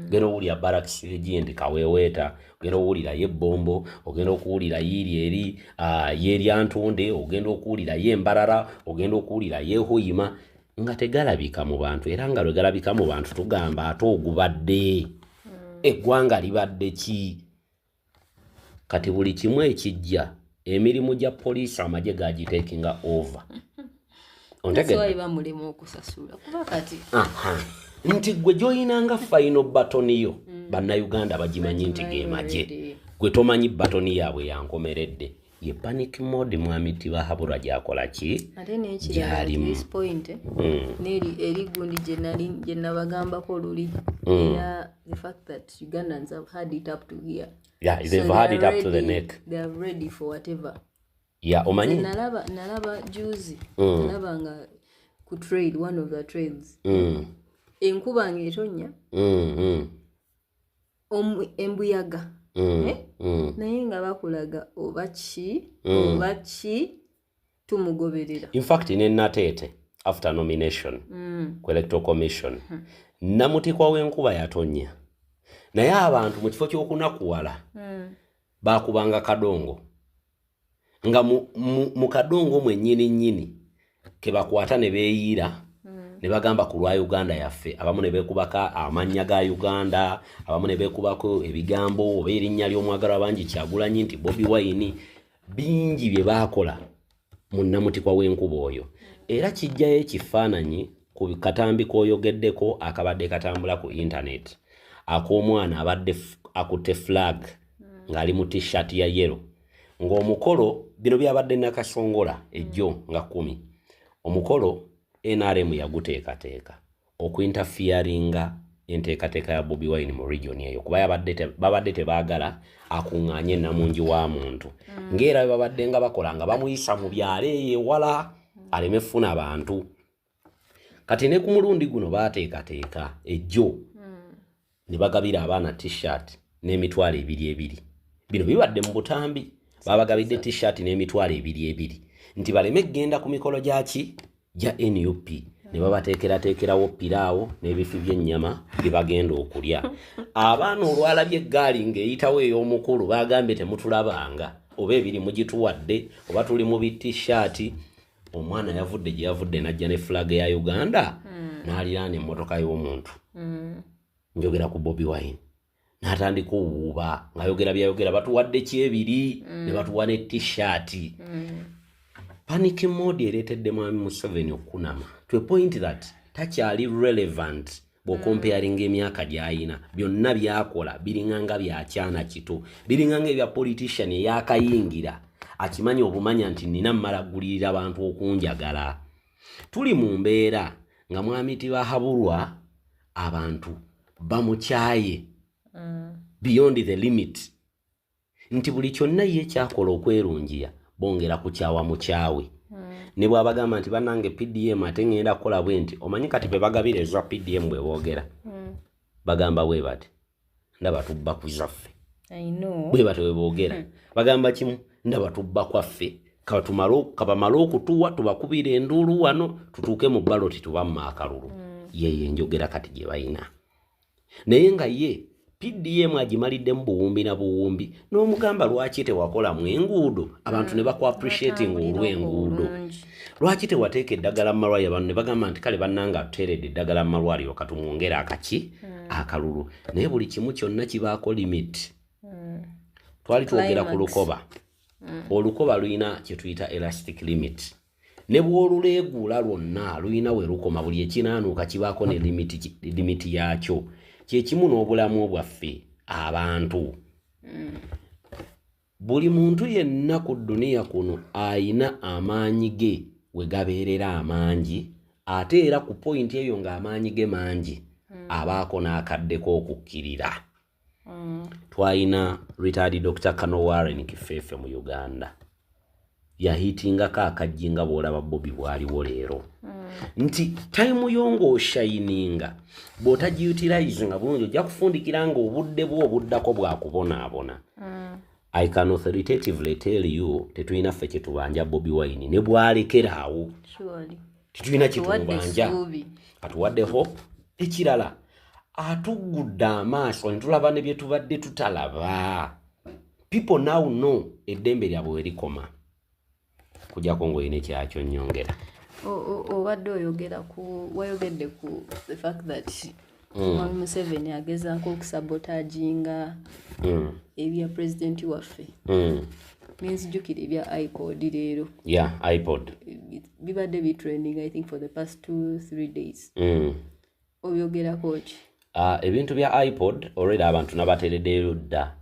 genda owulira barracks regiment Kaweweeta ogenda owulira yebbombo ogenda okuwulira yiri yeryantunde ogenda okuwulira yembarara ogenda okuwulira yehoyima nga tegalabika mu bantu era nga lwegalabika mu bantu tugamba ate ogubadde eggwanga libadde ki kati buli kimu ekijja emirimu gya poliisi amagye gagitekinga over nti gwe gyoyinanga final button yo bannayuganda bagimanyi nti gemagye gwe tomanyi button yaabwe yankomeredde ye panic mode mwami Tibahaburwa gyakola ki
ate n'ekirala point eri gundi gye nabagambako oluli era the fact that Ugandans have had it up to here
they've had it up to the neck
they are ready for whatever
omanyi
nalaba juzi nalaba nga ku trade one of the trades enkuba ng'etonnya embuyaga naye nga bakulaga oba ki tumugoberera
in fact Nateete after nomination ku electoral commission namutikwa w'enkuba yatonnya naye abantu mu kifo ky'okunakuwala bakubanga kadongo nga mu kadongo mwennyini ke bakwata ne beeyira ne bagamba ku lwa Uganda yaffe abamu ne beekubaka amannya ga Uganda abamu ne beekubako ebigambo oba erinnya ly'omwagalwa bangi Kyagulanyi nti Bobi Wine bingi bye baakola mu namutikwa w'enkuba oyo era kijjayo ekifaananyi ku katambi k'oyogeddeko akabadde katambula ku internet ak'omwana abadde akutte flag ng'ali mu t-shirt ya yellow ng'omukolo bino byabadde nakasongola ejjo nga 10 omukolo NRM yaguteekateeka okuinterferinga enteekateeka ya Bobi Wine mu region eyo kuba babadde tebaagala akuŋŋaanye namungi wa muntu ng'era babadde nga bakola nga bamuyisa mu byalo ewala aleme funa abantu kati ne ku mulundi guno baateekateeka ejjo ne bagabira abaana t-shirt n'emitwalo 2 bino bibadde mu butambi babagabidde t-shirt n'emitwalo 2 nti baleme genda ku mikolo gyaki gya NUP ne babateekerateekerawo piraawo n'ebifi by'ennyama bye bagenda okulya abaana olwalabye eggaali ng'eyitawo ey'omukulu bagambye temutulabanga oba ebiri mugituwadde oba tuli mu t-shirt omwana yavudde gye yavudde n'ajja ne flag ya Uganda n'aliraana emmotoka y'omuntu njogera ku Bobi Wine n'atandika owuuba ng'ayogera byayogera batuwadde kyebiri ne batuwa ne t-shirt panic mode ereetedde mwami Museveni okunama to a point that takyali relevant bw'okomparinga emyaka gy'ayina byonna byakola biringanga byakyana kito biringanga ebya politician eyakayingira akimanyi obumanya nti nina mmalagulirira abantu okunjagala tuli mu mbeera nga mwami Tibahaburwa abantu bamukyaye beyond the limit nti buli kyonna ye kyakola okwerungiya bongera kukyawa mukyawe ne bwabagamba nti banange PDM ate ngenda kukola bwenti omanyi kati be bagabirezwa PDM bwe boogera bagamba bwe bati ndaba tubba kuzaffe bwe bati bwe boogera bagamba kimu ndaba tubba kwaffe kabamala okutuwa tubakubira enduulu wano tutuuke mu baloti tubamma akalulu yeye njogera kati gye bayina naye nga ye PDM agimalidde mu buwumbi na buwumbi n'omugamba lwaki tewakola mu enguudo abantu ne baku appreciating olw'enguudo lwaki tewateeka eddagala mu malwaliro abantu ne bagamba nti kale bannanga atuteeredde eddagala mu malwaliro katumwongera akaki akalulu naye buli kimu kyonna kibaako limit twali twogera ku lukoba olukoba luyina kye tuyita elastic limit ne bw'oluleeguula lwonna luyina we lukoma buli ekinaanuuka kibaako ne limiti yaakyo kyekimu n'obulamu bwaffe abantu buli muntu yenna ku dduniya kuno ayina amaanyi ge we gabeerera amangi ate era ku pointi eyo ng'amaanyi ge mangi abaako n'akaddeko okukkirira twalina retired Dr. Kano Warren Kifeefe mu Uganda yahitingako akajji nga bw'olaba Bobi bwaliwo leero nti time yongo oshayininga bw'otagiyutilize nga bulungi ojja kufundikira nga obudde bwo obuddako bwakubonaabona I can authoritatively tell you tetulina ffe kye tubanja Bobi Wine ne bwalekeraawo tetulina kye tumubanja atuwadde hope ekirala atugudde amaaso ne tulaba ne bye tubadde tutalaba people now know eddembe lyabwe we likoma kujjako ng'olina ekyakyo nnyongera
obadde wayogedde ku the fact that Mwami Museveni agezaako okusabotaginga ebya pulezidenti waffe nenzijukira ebya iPod leero
iPod
bibadde bitrending I think for the past 2-3 days obyogerako ki
ebintu bya iPod already abantu nabateereddeyo dda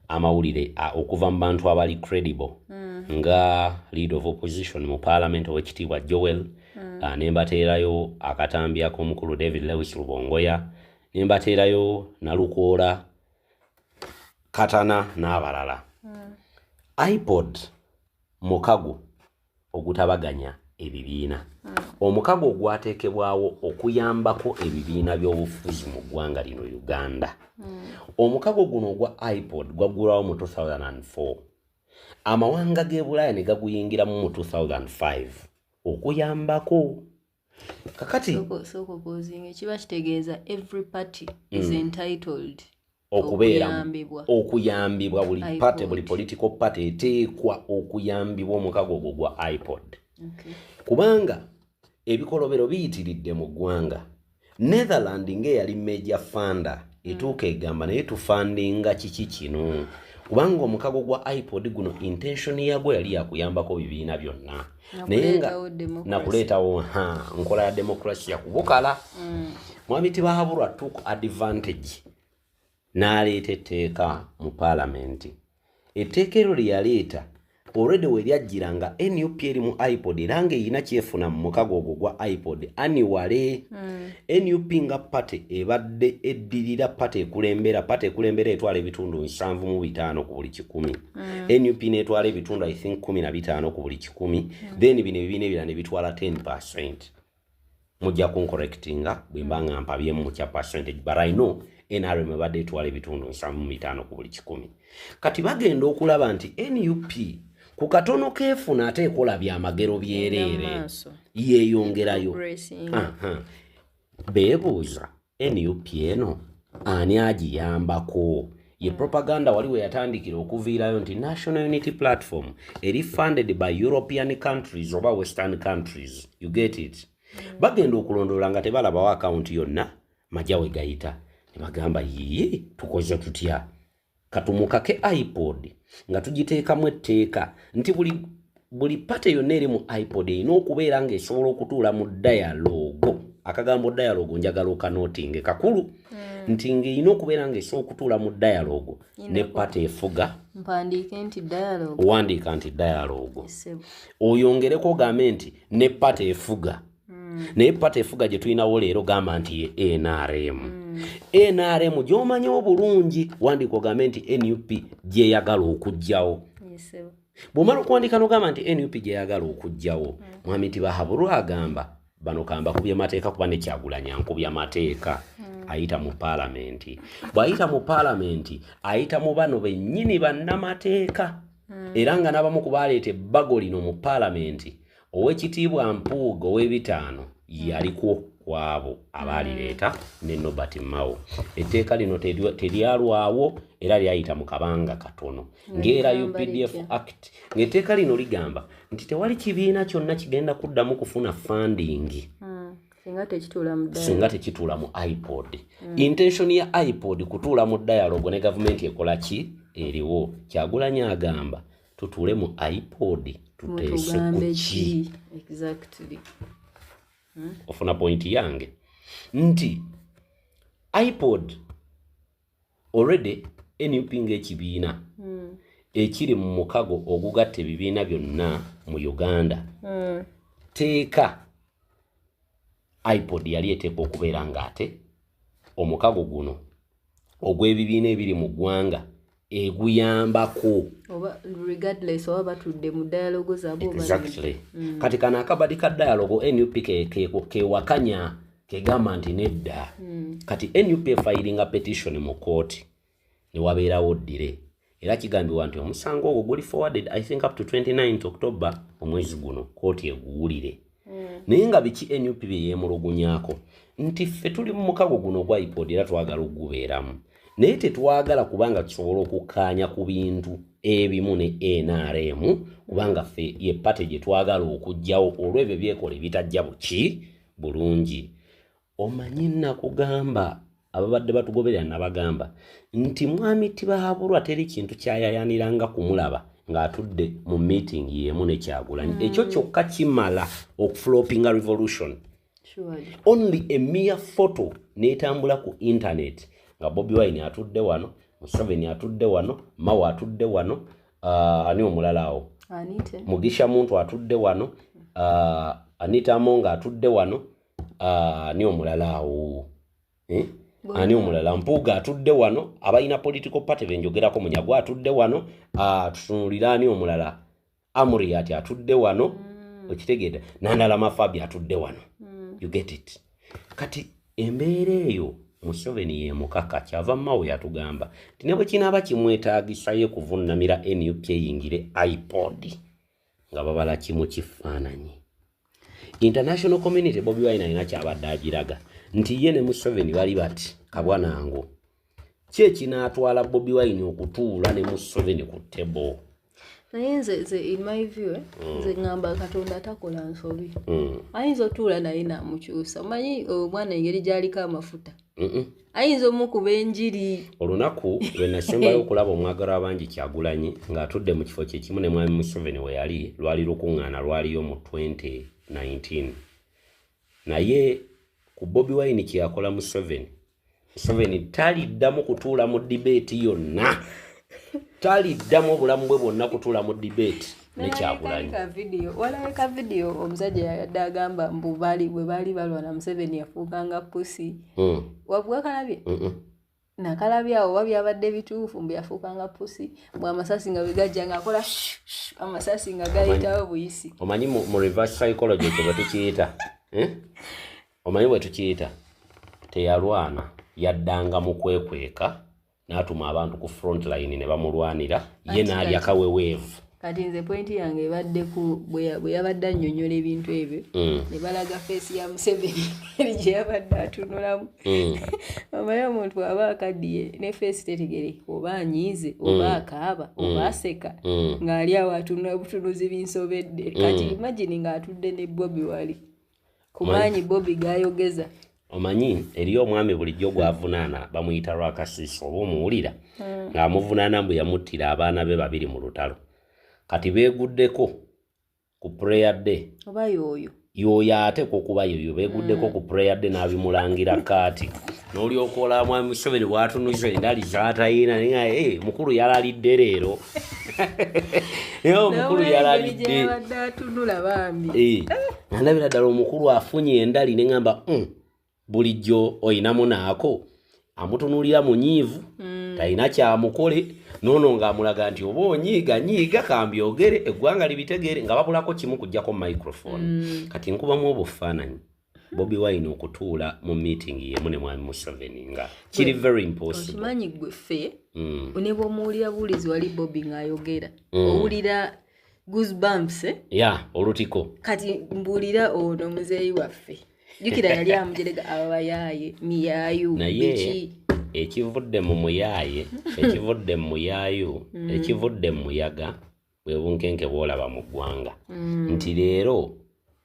amawulire okuva mu bantu abali credible nga leader of opposition mu parliament owekitiibwa Joel nembateerayo akatambi ak'omukulu David Lewis Rubongoya nembateerayo Nalukoola Katana n'abalala iPod mukago ogutabaganya ebibiina omukago ogwateekebwawo okuyambako ebibiina by'obufuzi mu ggwanga lino Uganda omukago guno ogwa iPod gwaggulwawo mu 2004 amawanga g'e Bulaaya ne gaguyingiramu mu 2005 okuyambako kakati
kiba kitegeeza every party is entitled
okuyambibwa buli party buli political party eteekwa okuyambibwa omukago ogwo gwa iPod kubanga ebikolobero biyitiridde mu ggwanga Netherland ng'eyali major funder etuuka egamba naye tufandinga kiki kino kubanga omukago gwa iPod guno intention yagwo yali yakuyambako bibiina byonna naye nga nakuleetawo nkola ya demokrasia kubukala Mwami Tibahabulwa took advantage n'aleeta etteeka mu palamenti etteeka eryo lye yaleeta already we lyajjiranga NUP eri mu iPod era ng'erina kyefuna mu mukago ogwo gwa iPod annually NUP nga pate ebadde eddirira pate ekulembera etwala ebitundu 75 ku buli 100 NUP n'etwala ebitundu I think 15 ku buli 100 then bino ebibiina ebirala ne bitwala 10%. Mujja kuncorrectinga bwe mba nga mpabyemu mu kya percentage but I know NRM ebadde etwala ebitundu 75 ku buli 100 kati bagenda okulaba nti NUP ku katono keefuna ate ekola byamagero byereere yeeyongerayo beebuuza NUP eno ani agiyambako ye propaganda waliwo yatandikira okuviirayo nti National Unity Platform eri funded by European countries oba Western countries you get it bagenda okulondoola nga tebalabawo akawunti yonna majja we gayita ne bagamba yii tukoze tutya katumukake iPod nga tugiteekamu etteeka nti buli pate yonna eri mu iPod erina okubeera ng'esobola okutuula mu dialogue akagambo dialogue njagala okanotinge kakulu nti ng'erina okubeera ng'esobola okutuula mu dialogue ne pate efuga owandiika nti dialogue oyongereko ogambe nti ne pate efuga naye pate efuga gye tulinawo leero gamba nti ye NRM NRM gy'omanyi obulungi wandiika ogambe nti NUP gyeyagala okuggyawo bw'omala okuwandiika n'ogamba nti NUP gye yagala okugyawo mwami Tibahabulwa agamba bano kamba kubya mateeka kuba ne Kyagulanyi ankubya mateeka ayita mu paalamenti. Bw'ayita mu paalamenti ayita mu bano bennyini bannamateeka era nga n'abamu ku baaleeta ebbago lino mu paalamenti Oweekitiibwa Mpuuga ow'ebitaano yaliko kwabo abalireeta ne Nobert Mao. Etteeka lino teryalwawo era lyayita mu kabanga katono ng'era UPDF Act ng'etteeka lino ligamba nti tewali kibiina kyonna kigenda kuddamu kufuna funding singa tekituula mu IPOD. Intention ya IPOD kutuula mu dialogue ne gavumenti ekola ki eriwo. Kyagulanyi agamba tutuule mu IPOD tuteese ku ki.
Exactly.
Ofuna point yange nti IPOD already NUP ng'ekibiina ekiri mu mukago ogugatta ebibiina byonna mu Uganda. Teeka IPOD yali eteeka okubeera ng'ate omukago guno ogw'ebibiina ebiri mu ggwanga eguyambako
regardless oba batudde mu dialogue zaabwe.
Exactly. Kati kana akabadi ka dialogue NUP kewakanya kegamba nti nedda. Kati NUP efilinga petition mu kooti ne wabeerawo ddire era kigambibwa nti omusango ogwo guli forwarded I think up to 29 October omwezi guno kooti eguwulire. Naye nga biki NUP bye yeemulugunyaako nti ffe tuli mu mukago guno gwa IPOD era twagala okugubeeramu naye tetwagala kubanga tusobola okukkaanya ku bintu ebimu ne NRM kubanga ffe ye pate gye twagala okuggyawo olw'ebyo byekole bitajja buki bulungi. Omanyi nakugamba ababadde batugoberera nabagamba nti mwami Tibahabulwa teri kintu kyayayaniranga kumulaba ng'atudde mu meeting y'emu ne Kyagulanyi. Ekyo kyokka kimala okuflopinga revolution. Only a mere photo n'etambula ku internet nga Bobi Wine atudde wano, Museveni atudde wano, Mao atudde wano, ani omulala awo Mugisha Muntu atudde wano, Anita Amonga atudde wano, ani omulala awo ani omulala Mpuuga atudde wano, abalina political party benjogerako Munyagwa atudde wano, tutunulira ani omulala Amuri ati atudde wano, okitegeera Nandalama Fabi atudde wano. You get it. Kati embeera eyo Museveni ye mukaka kyava Mao yatugamba nti ne bwe kinaaba kimwetaagisayo kuvunnamira NUP eyingire IPOD nga babala kimu kifaananyi. International community Bobi Wine alina kyabadde agiraga nti ye ne Museveni bali bati kabwanango ki ekinaatwala Bobi Wine okutuula ne Museveni ku table.
Naye nze in my view nze ngamba Katonda takola nsobi. Ayinza otuula naye n'amukyusa. Omanyi omwana engeri gy'aliko amafuta. Ayinza omukuba enjiri.
Olunaku lwe nasembayo okulaba omwagala abangi Kyagulanyi ng'atudde mu kifo kye kimu ne mwami Museveni we yali lwali lukuŋŋaana lwaliyo mu 2019. Naye ku Bobi Wine kye yakola Museveni taliddamu kutuula mu debate yonna. Taliddamu obulamu bwe bwonna kutuula mu debate ne Kyagulanyi.
Walabika video omusajja yadde agamba mbu bwe baali balwana Museveni yafuukanga pusi. Wabwa kalabye? Nakalabye awo oba byabadde bituufu mbu yafuukanga pusi. Bwe amasasi nga bwe gajja ng'akola amasasi nga gayitawo buyisi.
Omanyi mu reverse psychology kye bwe tukiyita? Omanyi bwe tukiyita? Teyalwana yaddanga mu kwekweka n'atuma abantu ku front line ne bamulwanira ye n'alya kaweweevu.
Kati nze pointi yange ebadde ku bwe yabadde annyonnyola ebintu ebyo ne balaga feesi ya Museveni eri gye yabadde atunulamu. Omanyi omuntu aba akaddiye ne feesi tetegerekeka oba anyiize oba akaaba oba aseka ng'ali awo atunula butunuzi binsobedde. Kati imagine ng'atudde ne Bobi wali ku maanyi Bobi gayogeza.
Omanyi eriyo omwami bulijjo gwavunaana bamuyita Lwakasiso oba omuwulira ng'amuvunaana mbu yamuttira abaana be babiri mu lutalo. Kati beeguddeko ku prayer day.
Oba yoyo.
Yoyo ate kuba yoyo beeguddeko ku prayer day n'abimulangira kaati. N'olyoka olaba mwami Museveni bw'atunuza endali z'atayina naye mukulu yalalidde leero. Mukulu yalalidde. Nandabira ddala omukulu afunye endali ne ngamba bulijjo oyinamu naako amutunuulira munyiivu talina kyamukole nono ng'amulaga nti oba onyiiga kambyogere eggwanga libitegeere nga babulako kimu kujjako microphone kati nkubamu obufaananyi Bobi Wine okutuula mu meeting yemu ne mwami Museveni nga kiri very impossible.
Okimanyi gwe ffe ne bw'omuwulira bulizi wali Bobi ng'ayogera owulira goosebumps
olutiko
kati mbuulira ono muzeeyi waffe jjukira yali amujerega abayaaye miyaayu
naye ekivudde mu muyaaye ekivudde mu muyaayu ekivudde mu muyaga bwe bunkenke bw'olaba mu ggwanga nti leero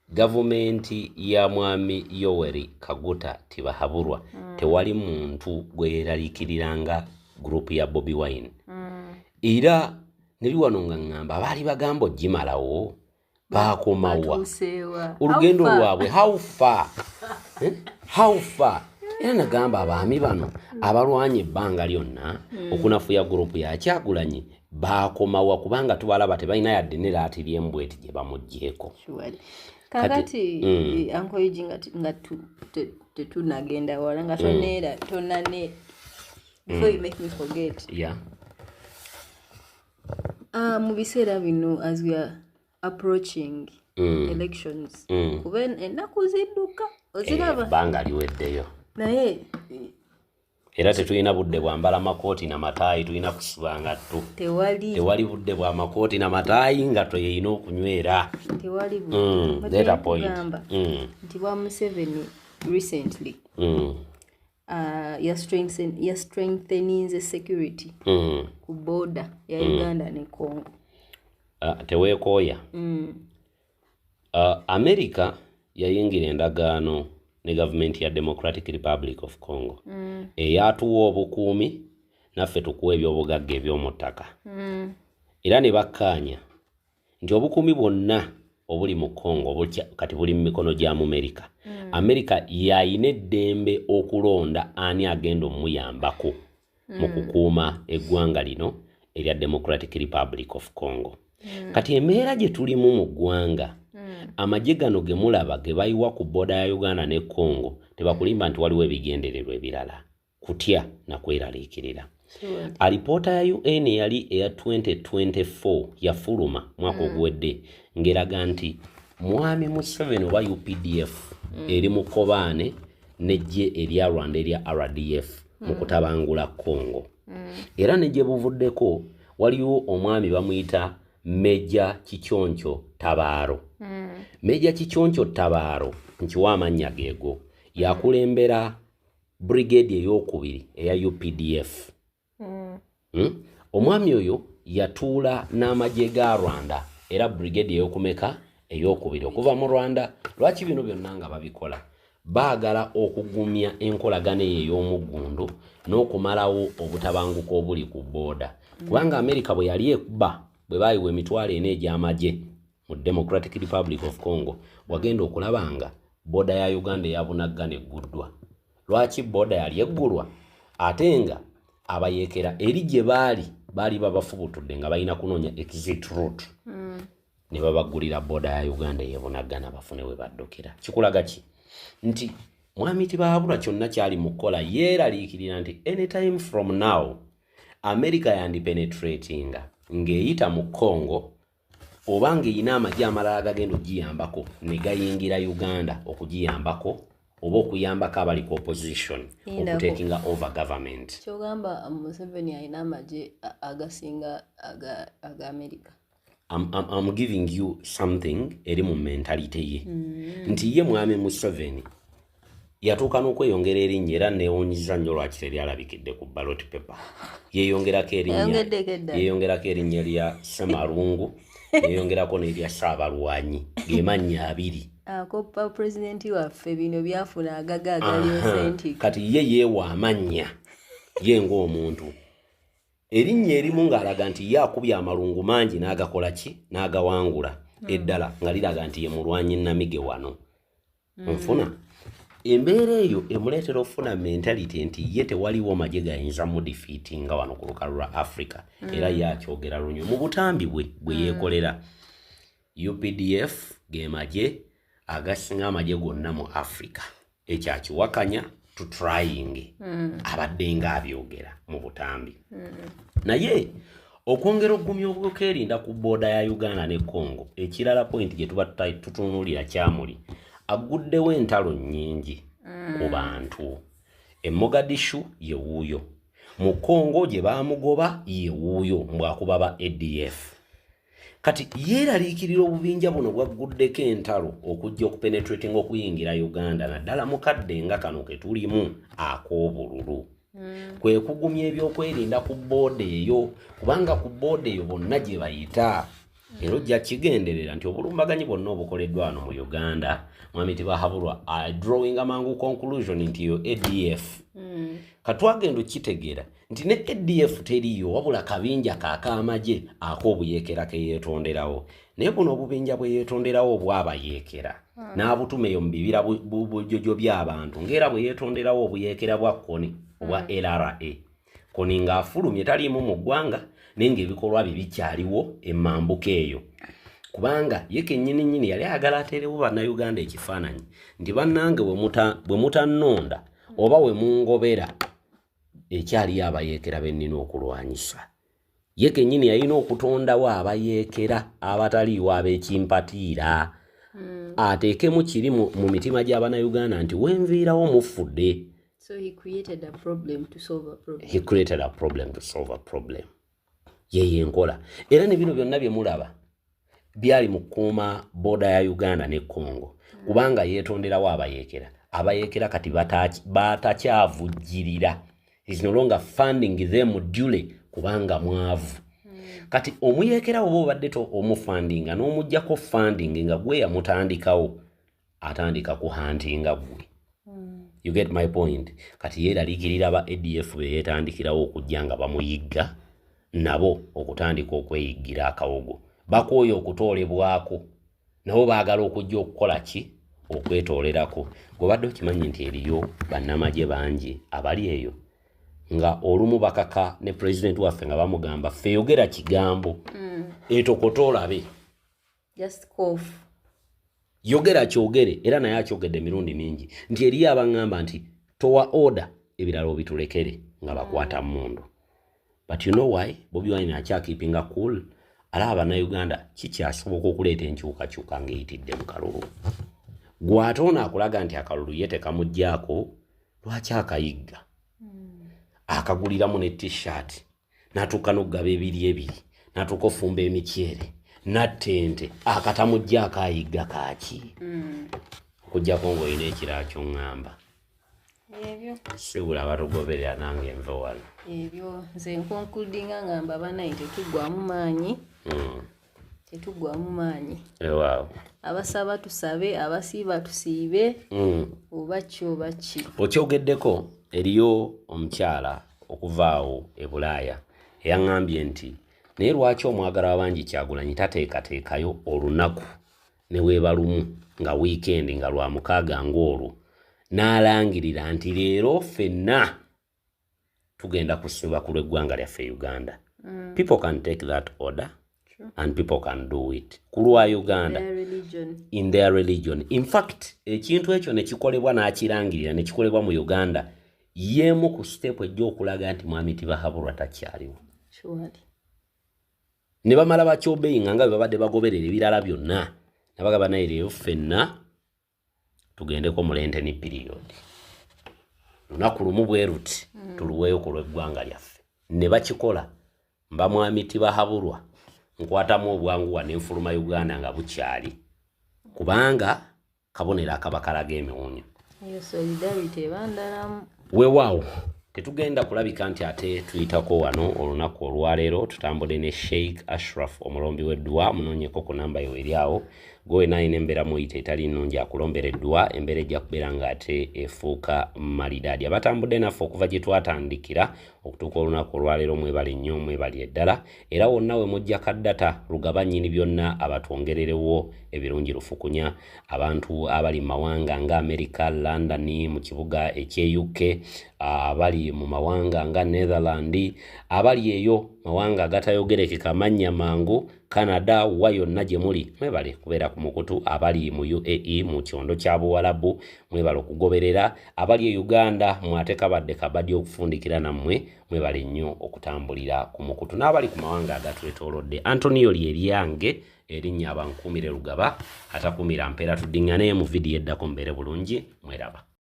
gavumenti ya mwami Yoweri Kaguta Tibahaburwa tewali muntu gwe yeeraliikiriranga gurupu ya Bobi Wine era neri wano nga ngamba baali bagamba ogimalawo baakomawa olugendo lwabwe how far era nagamba abaami bano abalwanye ebbanga lyonna okunafuya gurupu ya Kyagulanyi baakomawa kubanga tubalaba tebalina yadde ne laati ly'embweti gye bamuggyeko
kakati Uncle Eugene nga tetunagenda wala nga tonane before you make me forget mu biseera bino as we are approaching elections kuba ennaku zidduka oziraba
ebbanga liweddeyo
naye
era tetulina budde bwambala makooti na mataayi tulina kusiba ngattu tewali budde bwa makooti na mataayi nga tweyina okunywera
tewali budde nti bwa Museveni recently you're strengthening the security ku border ya Uganda ne Congo
teweekooya America yayingira endagaano ne government ya Democratic Republic of Congo eyatuwa obukuumi naffe tukuwa ebyobugagga eby'omu ttaka era ne bakkaanya nti obukuumi bwonna obuli mu Congo kati buli mu mikono gya America America yayina eddembe okulonda ani agenda omuyambako mu kukuuma eggwanga lino erya Democratic Republic of Congo kati embeera gye tulimu mu ggwanga amagye gano ge mulaba ge bayiwa ku boda ya Uganda ne Congo tebakulimba nti waliwo ebigendererwa ebirala kutya na kweraliikirira alipoota ya UN yali eya 2024 yafuluma mwaka oguwedde ngeraga nti mwami Museveni oba UPDF eri mu kkobaane n'eggye erya Rwanda erya RDF mu kutabangula Congo era n'eggye buvuddeko waliwo omwami bamuyita Meja Kichoncho Tabaaro Meja Kichoncho Tabaaro nkiwa amannya geego yakulembera brigade ey'okubiri eya UPDF omwami oyo yatuula n'amagye ga Rwanda era brigade ey'okumeka ey'okubiri okuva mu Rwanda lwaki bino byonna nga babikola baagala okugumya enkolagana eyo ey'omuggundu n'okumalawo obutabanguko obuli ku booda kubanga America bwe yali ekuba bwe bayiwa emitwalo ena egy'amagye mu Democratic Republic of Congo wagenda okulabanga boda ya Uganda eyabunaggana egguddwa lwaki boda yali eggulwa ate nga abayeekera eri gye baali babafubutudde nga balina kunoonya exit route ne babagulira boda ya Uganda eyabunaggana bafune we baddukira kikulaga ki nti mwami Tibahaburwa kyonna kyali mu kkola yeeraliikirira nti anytime from now America yandipenetratinga ng'eyita mu Congo oba ng'eyina amagye amalala gagenda ogiyambako ne gayingira Uganda okugiyambako oba okuyambako abali ku opposition okutakinga over government
kyogamba Museveni alina amagye agasinga aga America.
I'm giving you something eri mu mentality ye nti ye mwami Museveni yatuuka n'okweyongera erinnya era neewunyiza nnyo lwaki teryalabikidde ku ballot paper yeeyongerako erinnya lya Ssemalungu yeeyongerako n'erya Ssaabalwanyi gemannya abiri
akopa pulezidenti waffe bino byafuna agagaagali senti
kati ye yeewa amannya ye ng'omuntu erinnya erimu ng'alaga nti ye akubye amalungu mangi n'agakola ki n'agawangula eddala nga liraga nti ye mulwanyi Namige wano nfuna embeera eyo emuleetera okufuna mentality nti ye tewaliwo magye gayinza mu defeating nga wano ku lukalu lwa Africa era yakyogera lunyo mu butambi bwe yeekolera UPDF ge magye agasinga amagye gonna mu Africa ekyakiwakanya to trying abadde nga abyogera mu butambi naye okwongera okugumya obukerinda ku booda ya Uganda ne Congo ekirala point gye tuba tutunuulira kyamuli aguddewo entalo nnyingi ku bantu e Mogadishu ye wuuyo mu Congo gye baamugoba ye wuuyo mbwakuba ba ADF kati yeeraliikirira obubinja buno bwaguddeko entalo okujja okupenetrating okuyingira Uganda naddala mukadde nga kano ke tulimu ak'obululu kwe kugumya ebyokwerinda ku booda eyo kubanga ku booda eyo bonna gye bayita era ojja kigenderera nti obulumbaganyi bwonna obukoleddwa wano mu Uganda mwami Tibahabulwa drawing amangu conclusion nti yo ADF katwagenda okitegeera nti ne ADF teriyo wabula kabinja kaakaamagye ak'obuyeekera ke yeetonderawo naye buno obubinja bwe yeetonderawo obwabayeekera n'abutumeyo mu bibira bujjojo by'abantu ng'era bwe yeetonderawo obuyeekera bwa Koni obwa LRA Koni ng'afulumye taliimu mu ggwanga naye ng'ebikolwa bye bikyaliwo emambuka eyo kubanga ye kennyini yali ayagala ateerewo bannayuganda ekifaananyi nti bannange bwe mutannonda oba we mungobera ekyaliyo abayeekera bennina okulwanyisa ye kennyini yalina okutondawo abayeekera abataliiwo ab'ekimpatiira ateekemu kiri mu mitima gy'abannayuganda nti wenviirawo mufudde.
So he created a problem to solve a problem.
He created a problem to solve a problem. Yeye nkola. Era ne bino byonna bye mulaba byali mu kuuma booda ya Uganda ne Congo. Kubanga yeetonderawo abayeekera. Abayeekera kati batakyavujjirira. He's no longer funding them duly kubanga mwavu. Kati omuyeekera oba obadde to omufundinga n'omuggyako funding nga gwe yamutandikawo atandika kuhantinga gwe. You get my point. Kati yeeraliikirira ba ADF be yeetandikirawo okujja nga bamuyigga nabo okutandika okweyiggira akawogo bakooyo okutoolebwako nabo baagala okujja okukola ki okwetoolerako gobadde okimanyi nti eriyo bannamagye bangi abali eyo nga olumu bakaka ne president waffe nga bamugamba ffe yogera kigambo etokotoolabe
just cough
yogera kyogere era naye akyogedde emirundi mingi nti eriyo abangamba nti towa order ebirala obitulekere nga bakwata mundu. But you know why? Bobi Wine akyakeepinga cool. Ala Bannayuganda kikyasoboka okuleeta enkyukakyuka ng'eyitidde mu kalulu. Gw'atoona akulaga nti akalulu ye tekamuggyako lwaki akayigga. Akaguliramu ne t-shirt n'atuuka n'oggaba ebiri n'atuuka ofumba emikyere n'attente akatamuggyako ayigga kaaki. Okuggyako ng'olina ekirala ky'oŋŋamba.
Ebyo
sibula batugoberera nange nve wano
ebyo nze nkonkudinga ngamba banayi tetuggwamu maanyi
waaw
abasaba tusabe abasiiba tusiibe oba ki
okyogeddeko eriyo omukyala okuvaawo e Bulaaya eyaŋŋambye nti naye lwaki omwagala abangi Kyagulanyi tateekateekayo olunaku ne weeba lumu nga wiikendi nga lwa mukaaga ng'olwo n'alangirira nti leero ffenna tugenda kusiba ku lw'eggwanga lyaffe Uganda. People can take that order. True. And people can do it. Kulwa Uganda. In their religion. In fact, ekintu ekyo ne kikolebwa n'akirangirira ne kikolebwa mu Uganda yemu ku step ejja okulaga nti mwami Tibahabulwa takyaliwo.
Surely.
Ne bamala bakyobeyinga nga bwe babadde bagoberera ebirala byonna. Nabagamba naye leero ffenna tugendeko mu lenteni period. Lunaku lumu bwe ruti tuluweeyo ku lw'eggwanga lyaffe. Ne bakikola mba mwami Tibahabulwa nkwatamu obwanguwa n'enfuluma Uganda nga bukyali. Kubanga kabonero akaba kalaga emiwunyo.
Eyo solidarity ebandalamu.
Weewaawo tetugenda kulabika nti ate tuyitako wano olunaku olwaleero tutambudde ne Sheikh Ashraf omulombi w'eddwa munoonyeko ku namba yo eri awo gwe naye n'embeera muyita etali nnungi akulombera eddwa embeera ejja kubeera ng'ate efuuka malidaadi abatambudde naffe okuva gye twatandikira okutuuka olunaku olwaleero mwebale nnyo mwebali eddala era wonna we mujja kaddata lugaba nnyini byonna abatwongererewo ebirungi lufukunya abantu abali mu mawanga nga America, London mu kibuga eky'e UK abali mu mawanga nga Netherland abali eyo mawanga agatayogerekeka mannya mangu Canada wa yonna gye muli mwebale kubeera ku mukutu abali mu UAE mu kyondo kya Buwalabu mwebale okugoberera abali e Uganda mwateka badde kabadde okufundikira nammwe mwebale nnyo okutambulira ku mukutu n'abali ku mawanga agatwetoolodde Antonio lyeryange erinnya abankumire Lugaba atakumira mpeera tuddiŋŋane mu vidiyo eddako mbeere bulungi mweraba